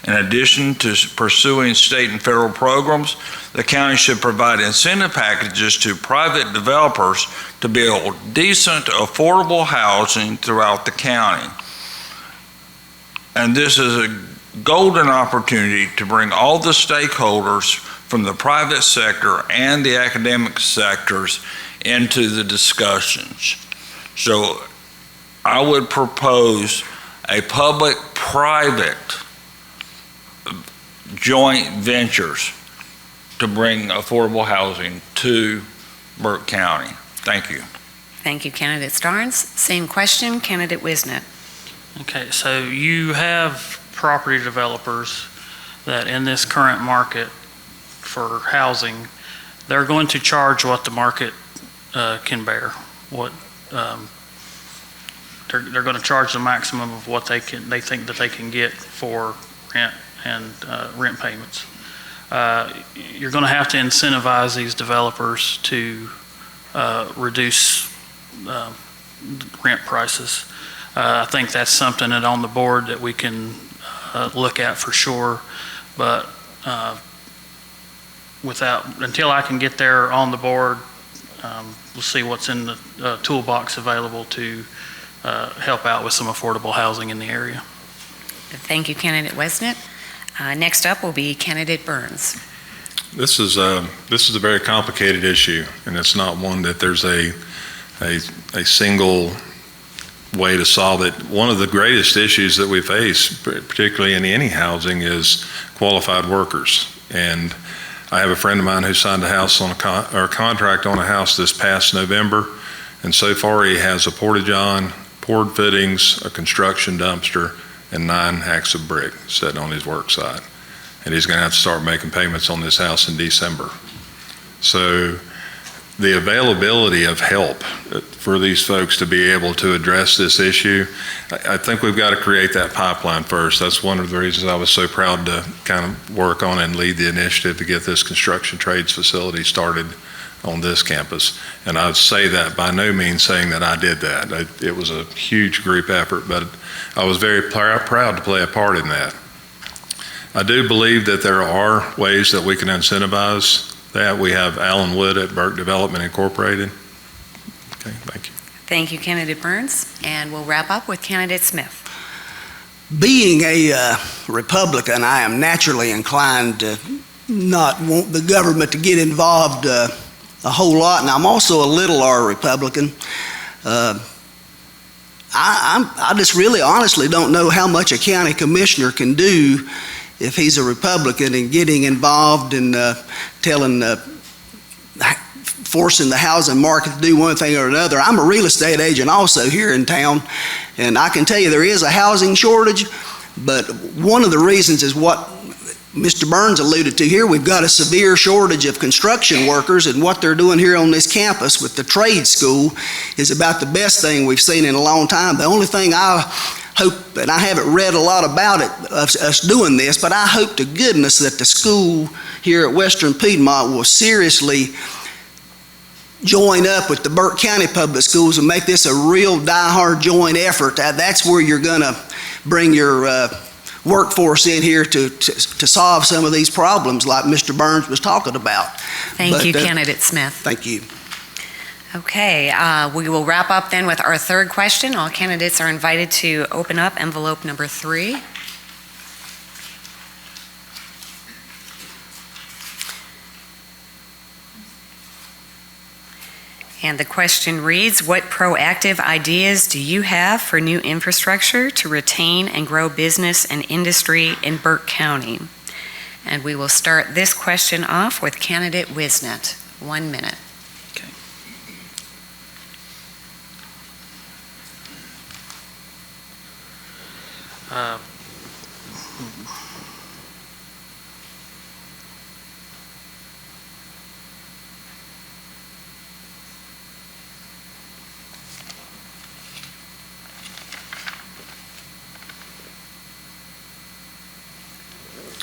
In addition to pursuing state and federal programs, the county should provide incentive packages to private developers to build decent, affordable housing throughout the county. And this is a golden opportunity to bring all the stakeholders from the private sector and the academic sectors into the discussions. So I would propose a public-private joint ventures to bring affordable housing to Burke County. Thank you. Thank you, Candidate Starnes. Same question, Candidate Wisnett. Okay, so you have property developers that in this current market for housing, they're going to charge what the market can bear. They're going to charge the maximum of what they think that they can get for rent and rent payments. You're going to have to incentivize these developers to reduce rent prices. I think that's something that on the board that we can look at for sure, but until I can get there on the board, we'll see what's in the toolbox available to help out with some affordable housing in the area. Thank you, Candidate Wisnett. Next up will be Candidate Burns. This is a very complicated issue, and it's not one that there's a single way to solve it. One of the greatest issues that we face, particularly in any housing, is qualified workers. And I have a friend of mine who signed a house on a contract on a house this past November, and so far he has a porta-john, poured fittings, a construction dumpster, and 9 hacks of brick sitting on his work site. And he's going to have to start making payments on this house in December. So the availability of help for these folks to be able to address this issue, I think we've got to create that pipeline first. That's one of the reasons I was so proud to kind of work on and lead the initiative to get this construction trades facility started on this campus. And I would say that by no means saying that I did that. It was a huge group effort, but I was very proud to play a part in that. I do believe that there are ways that we can incentivize that. We have Alan Wood at Burke Development Incorporated. Okay, thank you. Thank you, Candidate Burns. And we'll wrap up with Candidate Smith. Being a Republican, I am naturally inclined to not want the government to get involved a whole lot, and I'm also a little R Republican. I just really honestly don't know how much a county commissioner can do if he's a Republican and getting involved in forcing the housing market to do one thing or another. I'm a real estate agent also here in town, and I can tell you there is a housing shortage, but one of the reasons is what Mr. Burns alluded to here. We've got a severe shortage of construction workers, and what they're doing here on this campus with the trade school is about the best thing we've seen in a long time. The only thing I hope, and I haven't read a lot about it, of us doing this, but I hope to goodness that the school here at Western Piedmont will seriously join up with the Burke County Public Schools and make this a real die-hard joint effort. That's where you're going to bring your workforce in here to solve some of these problems like Mr. Burns was talking about. Thank you, Candidate Smith. Thank you. Okay, we will wrap up then with our third question. All candidates are invited to open up envelope number 3. And the question reads, what proactive ideas do you have for new infrastructure to retain and grow business and industry in Burke County? And we will start this question off with Candidate Wisnett. 1 minute.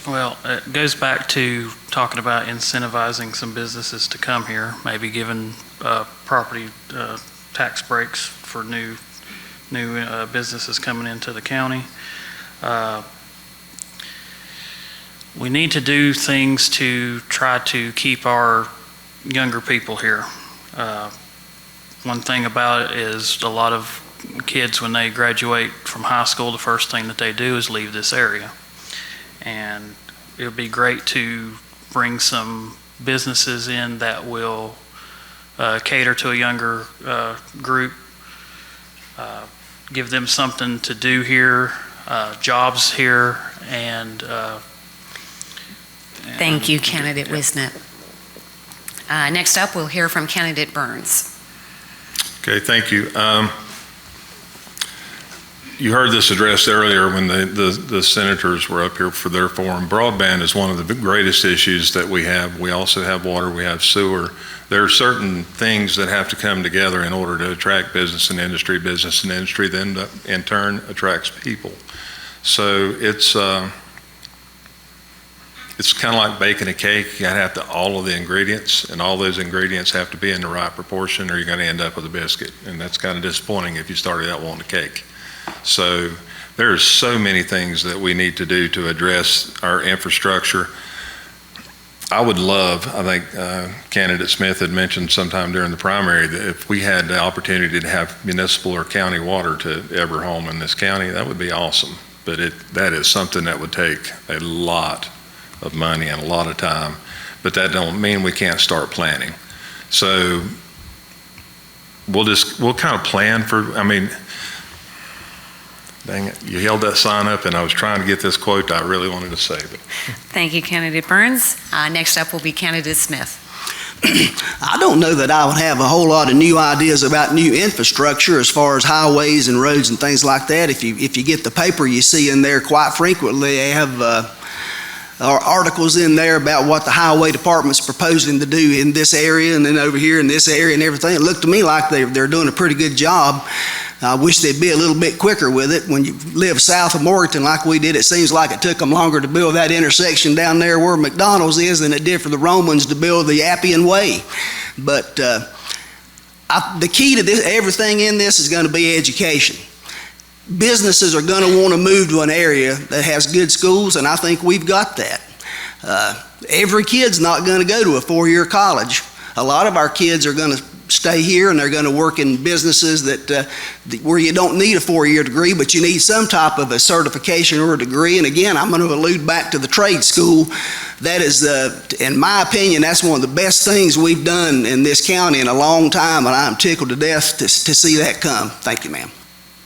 Well, it goes back to talking about incentivizing some businesses to come here, maybe giving property tax breaks for new businesses coming into the county. We need to do things to try to keep our younger people here. One thing about it is a lot of kids, when they graduate from high school, the first thing that they do is leave this area. And it would be great to bring some businesses in that will cater to a younger group, give them something to do here, jobs here, and thank you, Candidate Wisnett. Next up, we'll hear from Candidate Burns. Okay, thank you. You heard this addressed earlier when the senators were up here for their forum. Broadband is one of the greatest issues that we have. We also have water, we have sewer. There are certain things that have to come together in order to attract business and industry then in turn attracts people. So it's kind of like baking a cake. You gotta have all of the ingredients, and all those ingredients have to be in the right proportion, or you're gonna end up with a biscuit. And that's kind of disappointing if you started out wanting a cake. So there's so many things that we need to do to address our infrastructure. I would love, I think Candidate Smith had mentioned sometime during the primary, that if we had the opportunity to have municipal or county water to every home in this county, that would be awesome. But that is something that would take a lot of money and a lot of time. But that don't mean we can't start planning. So we'll kind of plan for, Dang it, you held that sign up and I was trying to get this quote I really wanted to say. But Thank you, Candidate Burns. Next up will be Candidate Smith. I don't know that I would have a whole lot of new ideas about new infrastructure as far as highways and roads and things like that. If you get the paper, you see in there quite frequently they have articles in there about what the highway department's proposing to do in this area and then over here in this area and everything. It looked to me like they're doing a pretty good job. I wish they'd be a little bit quicker with it. When you live south of Morganton like we did, it seems like it took them longer to build that intersection down there where McDonald's is than it did for the Romans to build the Appian Way. But the key to this, everything in this is going to be education. Businesses are going to want to move to an area that has good schools, and I think we've got that. Every kid's not going to go to a four-year college. A lot of our kids are going to stay here and they're going to work in businesses that where you don't need a four-year degree, but you need some type of a certification or a degree. And again, I'm going to allude back to the trade school. That is, in my opinion, that's one of the best things we've done in this county in a long time, and I'm tickled to death to see that come. Thank you, ma'am.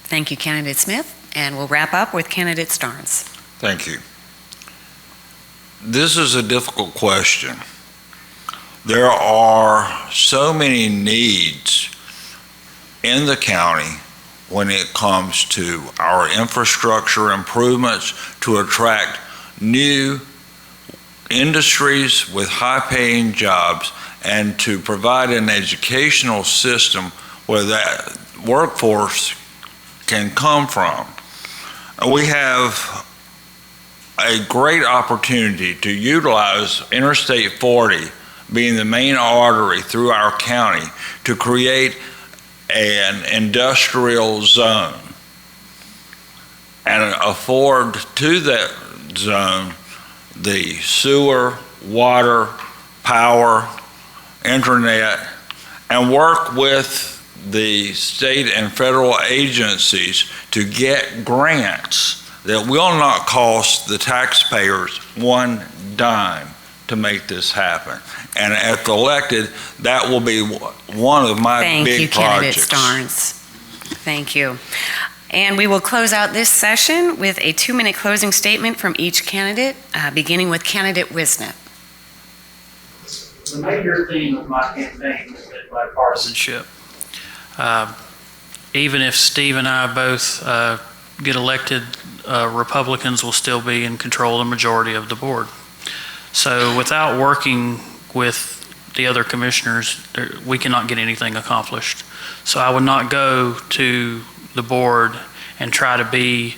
Thank you, Candidate Smith. And we'll wrap up with Candidate Starnes. Thank you. This is a difficult question. There are so many needs in the county when it comes to our infrastructure improvements to attract new industries with high-paying jobs and to provide an educational system where that workforce can come from. We have a great opportunity to utilize Interstate 40 being the main artery through our county to create an industrial zone and afford to that zone the sewer, water, power, internet, and work with the state and federal agencies to get grants that will not cost the taxpayers one dime to make this happen. And if elected, that will be one of my big projects. Thank you, Candidate Starnes. Thank you. And we will close out this session with a 2-minute closing statement from each candidate, beginning with Candidate Wisnet. The major theme of my campaign has been bipartisanship. Even if Steve and I both get elected, Republicans will still be in control of the majority of the board. So without working with the other commissioners, we cannot get anything accomplished. So I would not go to the board and try to be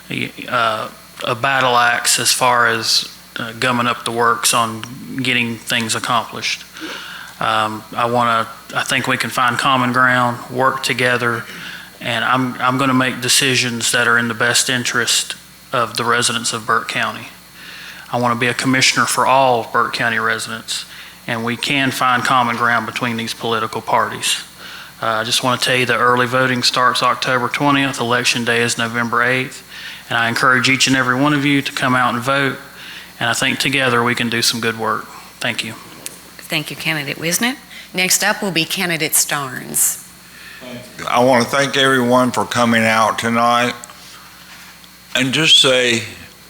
a battle axe as far as gumming up the works on getting things accomplished. I think we can find common ground, work together, and I'm going to make decisions that are in the best interest of the residents of Burke County. I want to be a commissioner for all Burke County residents, and we can find common ground between these political parties. I just want to tell you that early voting starts October 20th, Election Day is November 8th, and I encourage each and every one of you to come out and vote, and I think together we can do some good work. Thank you. Thank you, Candidate Wisnet. Next up will be Candidate Starnes. I want to thank everyone for coming out tonight and just say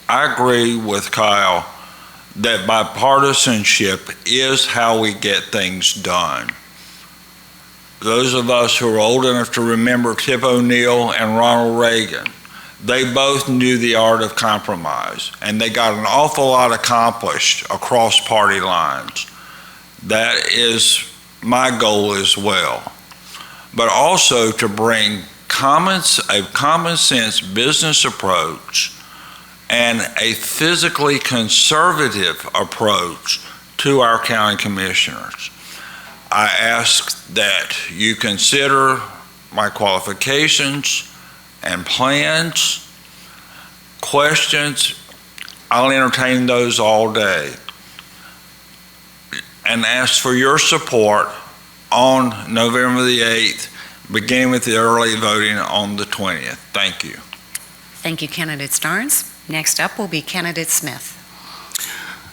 I agree with Kyle that bipartisanship is how we get things done. Those of us who are old enough to remember Tip O'Neill and Ronald Reagan, they both knew the art of compromise, and they got an awful lot accomplished across party lines. That is my goal as well. But also to bring a common sense business approach and a physically conservative approach to our county commissioners. I ask that you consider my qualifications and plans, questions. I'll entertain those all day. And ask for your support on November the 8th, beginning with the early voting on the 20th. Thank you. Thank you, Candidate Starnes. Next up will be Candidate Smith.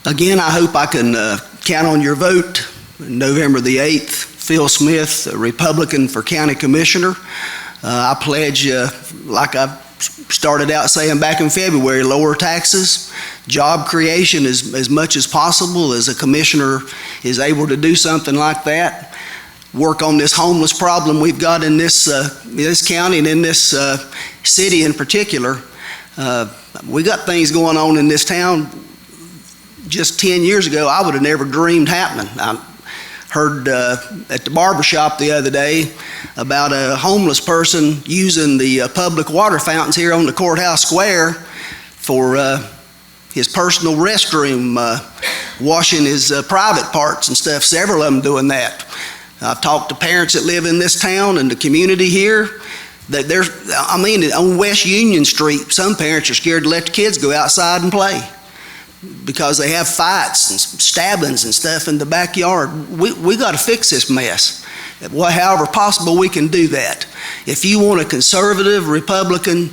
Again, I hope I can count on your vote. November the 8th, Phil Smith, a Republican for County Commissioner. I pledge, like I've started out saying back in February, lower taxes, job creation as much as possible as a commissioner is able to do something like that. Work on this homeless problem we've got in this county and in this city in particular. We got things going on in this town just 10 years ago I would have never dreamed happening. I heard at the barbershop the other day about a homeless person using the public water fountains here on the courthouse square for his personal restroom, washing his private parts and stuff, several of them doing that. I've talked to parents that live in this town and the community here. That on West Union Street, some parents are scared to let the kids go outside and play because they have fights and stabbings and stuff in the backyard. We got to fix this mess. However possible we can do that. If you want a conservative Republican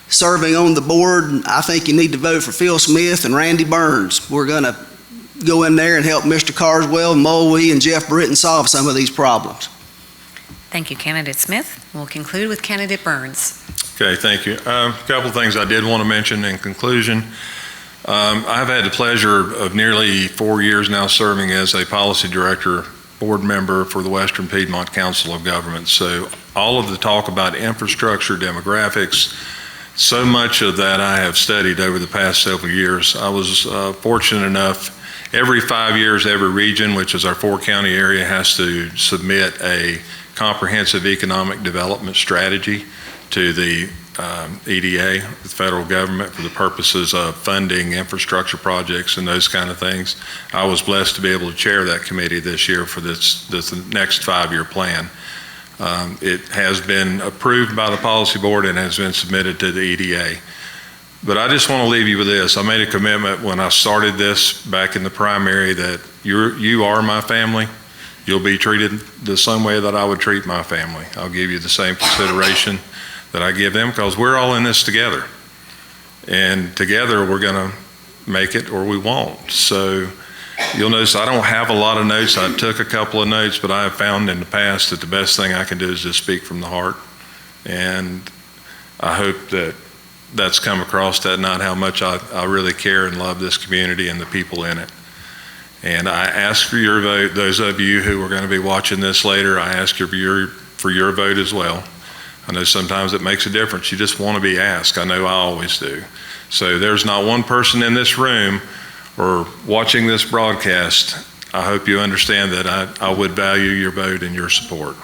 serving on the board, I think you need to vote for Phil Smith and Randy Burns. We're going to go in there and help Mr. Carswell, Mulwee, and Jeff Britton solve some of these problems. Thank you, Candidate Smith. We'll conclude with Candidate Burns. Okay, thank you. A couple of things I did want to mention in conclusion. I've had the pleasure of nearly 4 years now serving as a policy director, board member for the Western Piedmont Council of Governments. So all of the talk about infrastructure, demographics, so much of that I have studied over the past several years. I was fortunate enough, every 5 years, every region, which is our 4-county area, has to submit a comprehensive economic development strategy to the EDA, the federal government, for the purposes of funding infrastructure projects and those kind of things. I was blessed to be able to chair that committee this year for this next 5-year plan. It has been approved by the policy board and has been submitted to the EDA. But I just want to leave you with this. I made a commitment when I started this back in the primary that you are my family. You'll be treated the same way that I would treat my family. I'll give you the same consideration that I give them because we're all in this together. And together we're going to make it or we won't. So you'll notice I don't have a lot of notes. I took a couple of notes, but I have found in the past that the best thing I can do is just speak from the heart. And I hope that that's come across that night, how much I really care and love this community and the people in it. And I ask for your vote. Those of you who are going to be watching this later, I ask for your vote as well. I know sometimes it makes a difference. You just want to be asked. I know I always do. So there's not one person in this room or watching this broadcast. I hope you understand that I would value your vote and your support.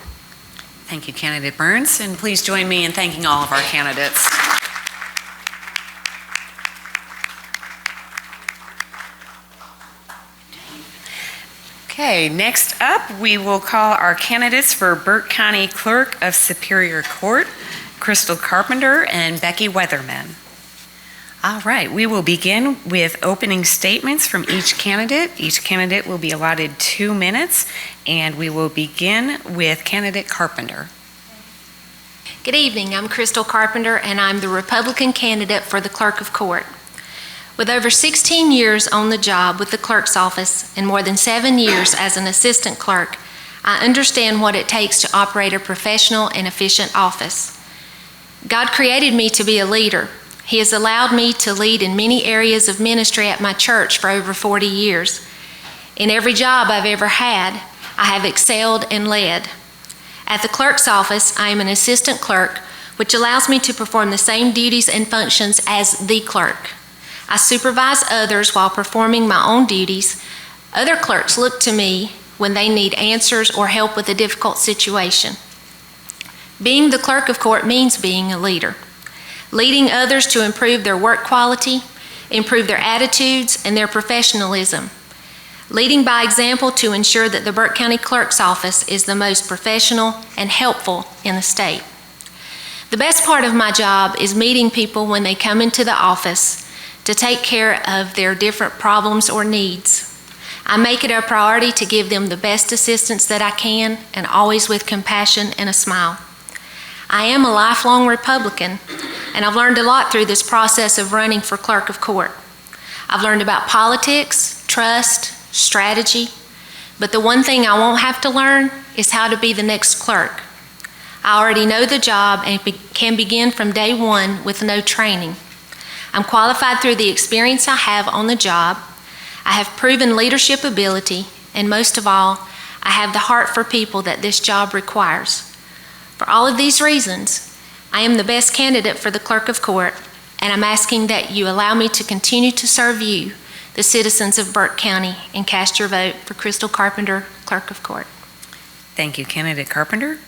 Thank you, Candidate Burns, and please join me in thanking all of our candidates. Okay, next up, we will call our candidates for Burke County Clerk of Superior Court, Crystal Carpenter and Becky Weatherman. All right, we will begin with opening statements from each candidate. Each candidate will be allotted 2 minutes, and we will begin with Candidate Carpenter. Good evening, I'm Crystal Carpenter, and I'm the Republican candidate for the Clerk of Court. With over 16 years on the job with the clerk's office and more than 7 years as an assistant clerk, I understand what it takes to operate a professional and efficient office. God created me to be a leader. He has allowed me to lead in many areas of ministry at my church for over 40 years. In every job I've ever had, I have excelled and led. At the clerk's office, I am an assistant clerk, which allows me to perform the same duties and functions as the clerk. I supervise others while performing my own duties. Other clerks look to me when they need answers or help with a difficult situation. Being the clerk of court means being a leader, leading others to improve their work quality, improve their attitudes and their professionalism, leading by example to ensure that the Burke County Clerk's Office is the most professional and helpful in the state. The best part of my job is meeting people when they come into the office to take care of their different problems or needs. I make it a priority to give them the best assistance that I can, and always with compassion and a smile. I am a lifelong Republican, and I've learned a lot through this process of running for Clerk of Court. I've learned about politics, trust, strategy, but the one thing I won't have to learn is how to be the next clerk. I already know the job and can begin from day one with no training. I'm qualified through the experience I have on the job. I have proven leadership ability, and most of all, I have the heart for people that this job requires. For all of these reasons, I am the best candidate for the Clerk of Court, and I'm asking that you allow me to continue to serve you, the citizens of Burke County, and cast your vote for Crystal Carpenter, Clerk of Court. Thank you, Candidate Carpenter.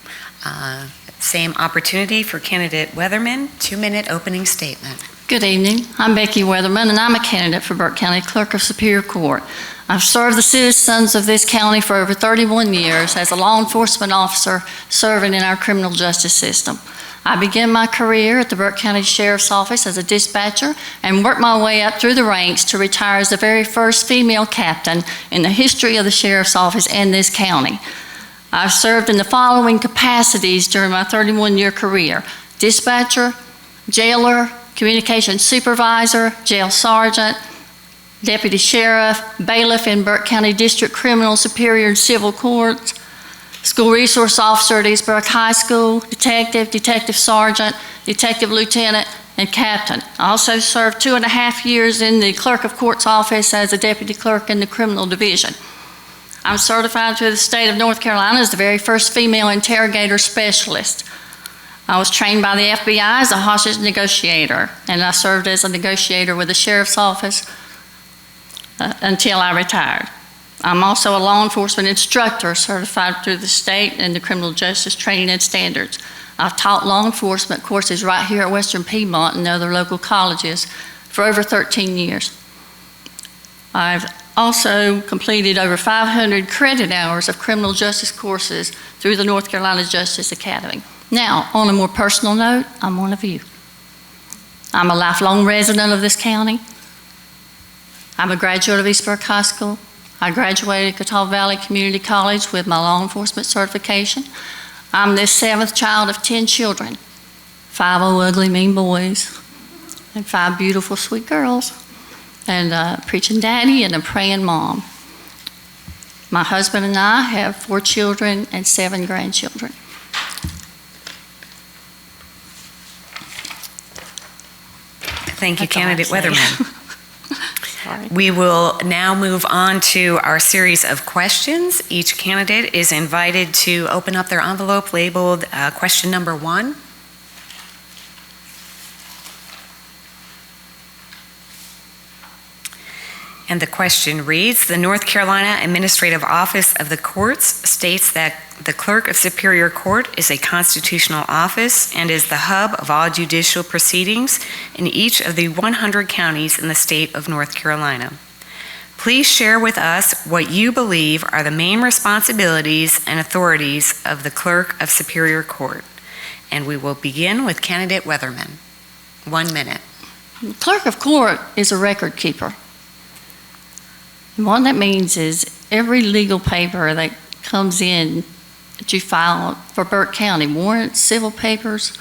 Same opportunity for Candidate Weatherman, 2-minute opening statement. Good evening. I'm Becky Weatherman, and I'm a candidate for Burke County Clerk of Superior Court. I've served the citizens of this county for over 31 years as a law enforcement officer serving in our criminal justice system. I began my career at the Burke County Sheriff's Office as a dispatcher and worked my way up through the ranks to retire as the very first female captain in the history of the Sheriff's Office and this county. I've served in the following capacities during my 31-year career: dispatcher, jailer, communications supervisor, jail sergeant, deputy sheriff, bailiff in Burke County District Criminal, Superior, and Civil Courts, school resource officer at East Burke High School, detective, detective sergeant, detective lieutenant, and captain. I also served 2.5 years in the Clerk of Court's office as a deputy clerk in the criminal division. I'm certified through the state of North Carolina as the very first female interrogator specialist. I was trained by the FBI as a hostage negotiator, and I served as a negotiator with the Sheriff's Office until I retired. I'm also a law enforcement instructor certified through the state and the criminal justice training and standards. I've taught law enforcement courses right here at Western Piedmont and other local colleges for over 13 years. I've also completed over 500 credit hours of criminal justice courses through the North Carolina Justice Academy. Now, on a more personal note, I'm one of you. I'm a lifelong resident of this county. I'm a graduate of East Burke High School. I graduated Catawba Valley Community College with my law enforcement certification. I'm the 7th child of 10 children, 5 ugly, mean boys, and 5 beautiful, sweet girls, and a preaching daddy and a praying mom. My husband and I have 4 children and 7 grandchildren. Thank you, Candidate Weatherman. Sorry. We will now move on to our series of questions. Each candidate is invited to open up their envelope labeled question number 1. And the question reads, the North Carolina Administrative Office of the Courts states that the Clerk of Superior Court is a constitutional office and is the hub of all judicial proceedings in each of the 100 counties in the state of North Carolina. Please share with us what you believe are the main responsibilities and authorities of the Clerk of Superior Court. And we will begin with Candidate Weatherman. 1 minute. The Clerk of Court is a record keeper. And what that means is every legal paper that comes in that you file for Burke County, warrants, civil papers,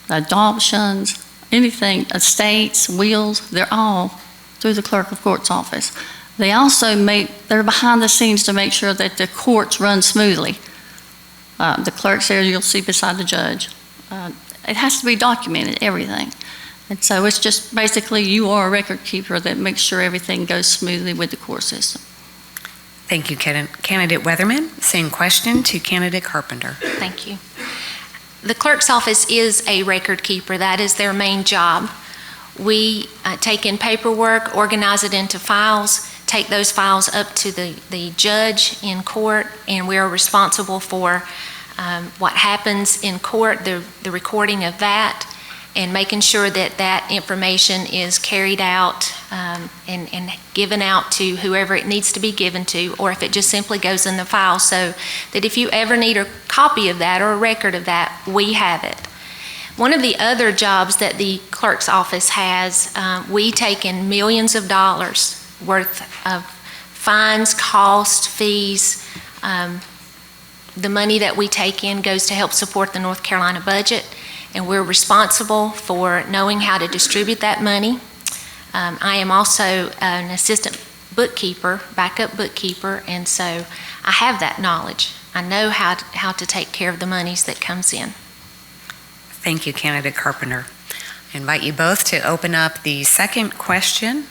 adoptions, anything, estates, wills, they're all through the Clerk of Court's office. They also they're behind the scenes to make sure that the courts run smoothly. The clerk's there, you'll see beside the judge. It has to be documented, everything. And so it's just basically you are a record keeper that makes sure everything goes smoothly with the court system. Thank you, Candidate Weatherman. Same question to Candidate Carpenter. Thank you. The clerk's office is a record keeper. That is their main job. We take in paperwork, organize it into files, take those files up to the judge in court, and we are responsible for what happens in court, the recording of that, and making sure that that information is carried out and given out to whoever it needs to be given to, or if it just simply goes in the file, so that if you ever need a copy of that or a record of that, we have it. One of the other jobs that the clerk's office has, we take in millions of dollars worth of fines, costs, fees. The money that we take in goes to help support the North Carolina budget, and we're responsible for knowing how to distribute that money. I am also an assistant bookkeeper, backup bookkeeper, and so I have that knowledge. I know how to take care of the monies that comes in. Thank you, Candidate Carpenter. I invite you both to open up the second question.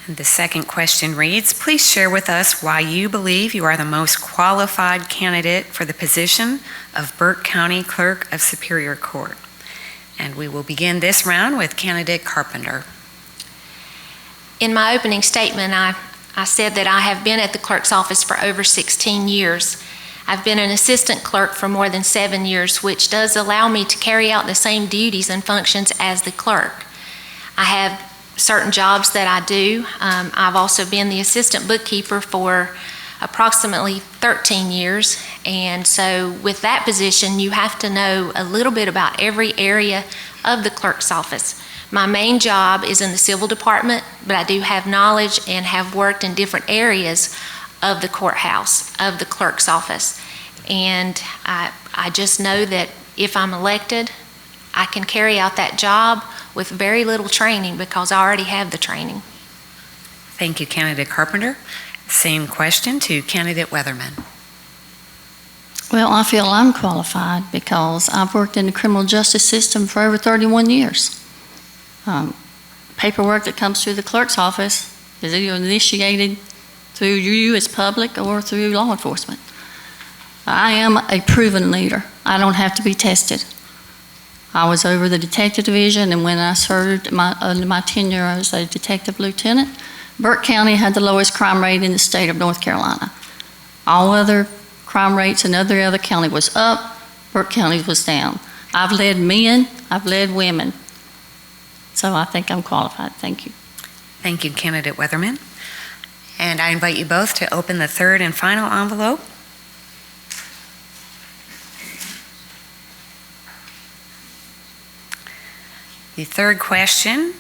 The second question reads, please share with us why you believe you are the most qualified candidate for the position of Burke County Clerk of Superior Court. And we will begin this round with Candidate Carpenter. In my opening statement, I said that I have been at the clerk's office for over 16 years. I've been an assistant clerk for more than 7 years, which does allow me to carry out the same duties and functions as the clerk. I have certain jobs that I do. I've also been the assistant bookkeeper for approximately 13 years, and so with that position you have to know a little bit about every area of the clerk's office. My main job is in the civil department, but I do have knowledge and have worked in different areas of the courthouse, of the clerk's office, and I just know that if I'm elected, I can carry out that job with very little training because I already have the training. Thank you, Candidate Carpenter. Same question to Candidate Weatherman. Well, I feel I'm qualified because I've worked in the criminal justice system for over 31 years. Paperwork that comes through the clerk's office is either initiated through you as public or through law enforcement. I am a proven leader. I don't have to be tested. I was over the detective division, and when I served under my tenure as a detective lieutenant, Burke County had the lowest crime rate in the state of North Carolina. All other crime rates in every other county was up, Burke County was down. I've led men, I've led women. So I think I'm qualified. Thank you. Thank you, Candidate Weatherman. And I invite you both to open the third and final envelope. The third question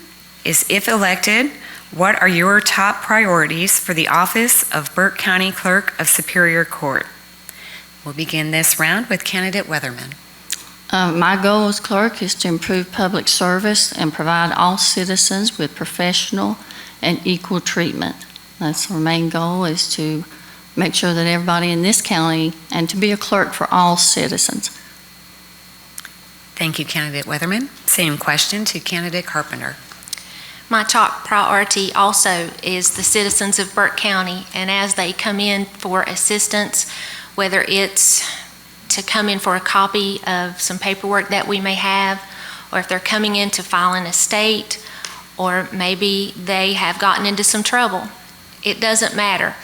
is, if elected, what are your top priorities for the office of Burke County Clerk of Superior Court? We'll begin this round with Candidate Weatherman. My goal as clerk is to improve public service and provide all citizens with professional and equal treatment. That's our main goal, is to make sure that everybody in this county, and to be a clerk for all citizens. Thank you, Candidate Weatherman. Same question to Candidate Carpenter. My top priority also is the citizens of Burke County, and as they come in for assistance, whether it's to come in for a copy of some paperwork that we may have, or if they're coming in to file an estate, or maybe they have gotten into some trouble. It doesn't matter.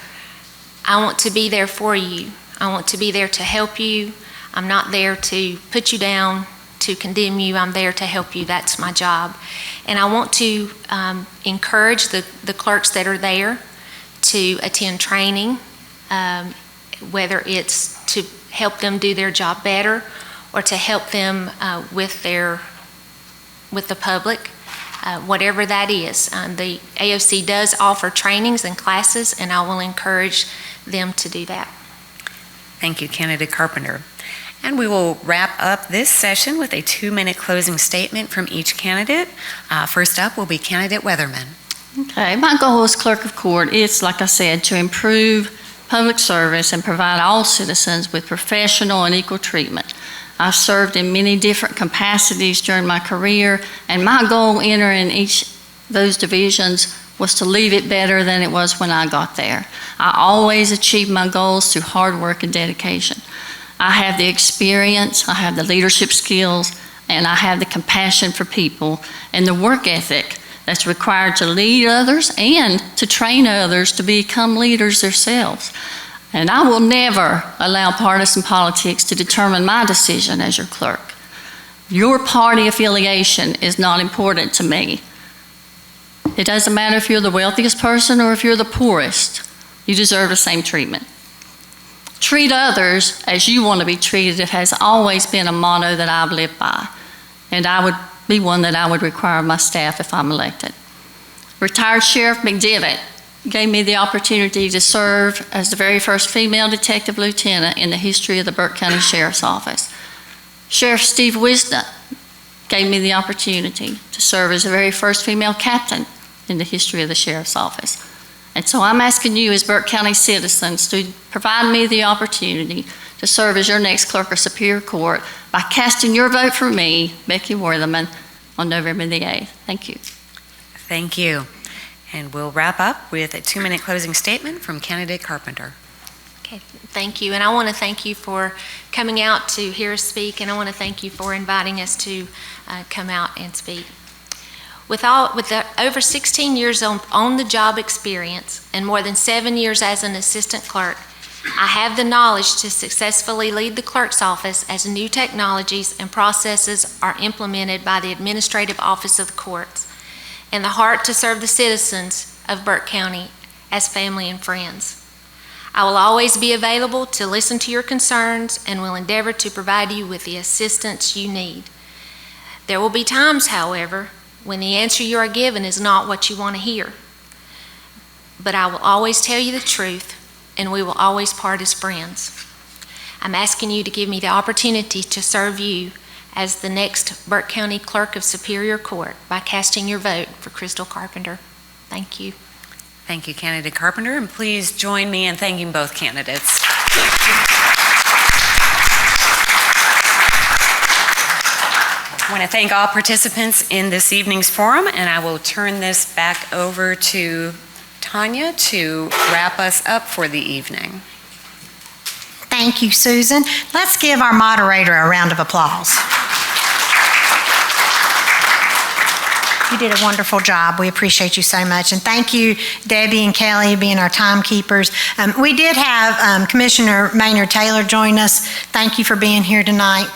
I want to be there for you. I want to be there to help you. I'm not there to put you down, to condemn you. I'm there to help you. That's my job. And I want to encourage the clerks that are there to attend training, whether it's to help them do their job better or to help them with the public, whatever that is. The AOC does offer trainings and classes, and I will encourage them to do that. Thank you, Candidate Carpenter. And we will wrap up this session with a 2-minute closing statement from each candidate. First up will be Candidate Weatherman. Okay, my goal as clerk of court is, like I said, to improve public service and provide all citizens with professional and equal treatment. I've served in many different capacities during my career, and my goal entering each of those divisions was to leave it better than it was when I got there. I always achieve my goals through hard work and dedication. I have the experience, I have the leadership skills, and I have the compassion for people and the work ethic that's required to lead others and to train others to become leaders themselves. And I will never allow partisan politics to determine my decision as your clerk. Your party affiliation is not important to me. It doesn't matter if you're the wealthiest person or if you're the poorest. You deserve the same treatment. Treat others as you want to be treated. It has always been a motto that I've lived by, and I would be one that I would require of my staff if I'm elected. Retired Sheriff McDivitt gave me the opportunity to serve as the very first female detective lieutenant in the history of the Burke County Sheriff's Office. Sheriff Steve Winston gave me the opportunity to serve as the very first female captain in the history of the Sheriff's Office. And so I'm asking you as Burke County citizens to provide me the opportunity to serve as your next Clerk of Superior Court by casting your vote for me, Becky Weatherman, on November the 8th. Thank you. Thank you. And we'll wrap up with a 2-minute closing statement from candidate Carpenter. Okay, thank you. And I want to thank you for coming out to hear us speak, and I want to thank you for inviting us to come out and speak. With over 16 years on the job experience and more than 7 years as an assistant clerk, I have the knowledge to successfully lead the clerk's office as new technologies and processes are implemented by the administrative office of the courts, and the heart to serve the citizens of Burke County as family and friends. I will always be available to listen to your concerns and will endeavor to provide you with the assistance you need. There will be times, however, when the answer you are given is not what you want to hear. But I will always tell you the truth, and we will always part as friends. I'm asking you to give me the opportunity to serve you as the next Burke County Clerk of Superior Court by casting your vote for Crystal Carpenter. Thank you. Thank you, candidate Carpenter, and please join me in thanking both candidates. I want to thank all participants in this evening's forum, and I will turn this back over to Tanya to wrap us up for the evening. Thank you, Susan. Let's give our moderator a round of applause. You did a wonderful job. We appreciate you so much. And thank you, Debbie and Kelly, being our timekeepers. We did have Commissioner Maynard Taylor join us. Thank you for being here tonight.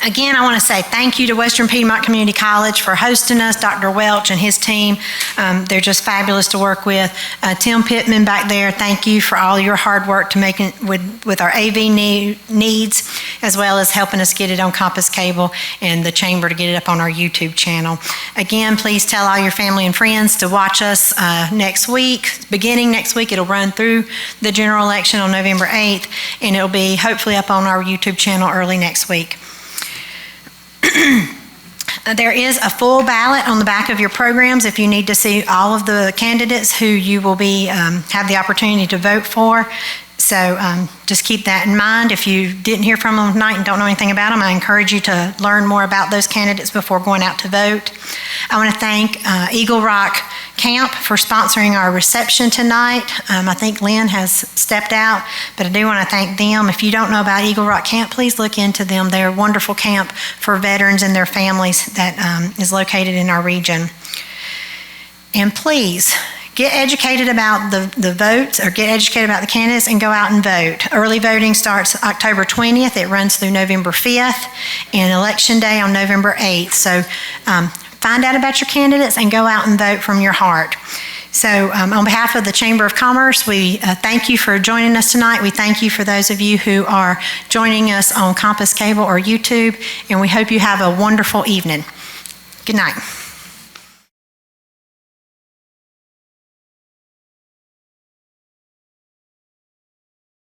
Again, I want to say thank you to Western Piedmont Community College for hosting us, Dr. Welch and his team. They're just fabulous to work with. Tim Pittman back there, thank you for all your hard work to make it with our AV needs, as well as helping us get it on Compass Cable and the Chamber to get it up on our YouTube channel. Again, please tell all your family and friends to watch us next week. Beginning next week, it'll run through the general election on November 8th, and it'll be hopefully up on our YouTube channel early next week. There is a full ballot on the back of your programs if you need to see all of the candidates who you will be have the opportunity to vote for. So just keep that in mind. If you didn't hear from them tonight and don't know anything about them, I encourage you to learn more about those candidates before going out to vote. I want to thank Eagle Rock Camp for sponsoring our reception tonight. I think Lynn has stepped out, but I do want to thank them. If you don't know about Eagle Rock Camp, please look into them. They're a wonderful camp for veterans and their families that is located in our region. And please, get educated about the votes, or get educated about the candidates, and go out and vote. Early voting starts October 20th. It runs through November 5th, and Election Day on November 8th. So find out about your candidates and go out and vote from your heart. So on behalf of the Chamber of Commerce, we thank you for joining us tonight. We thank you for those of you who are joining us on Compass Cable or YouTube, and we hope you have a wonderful evening. Good night.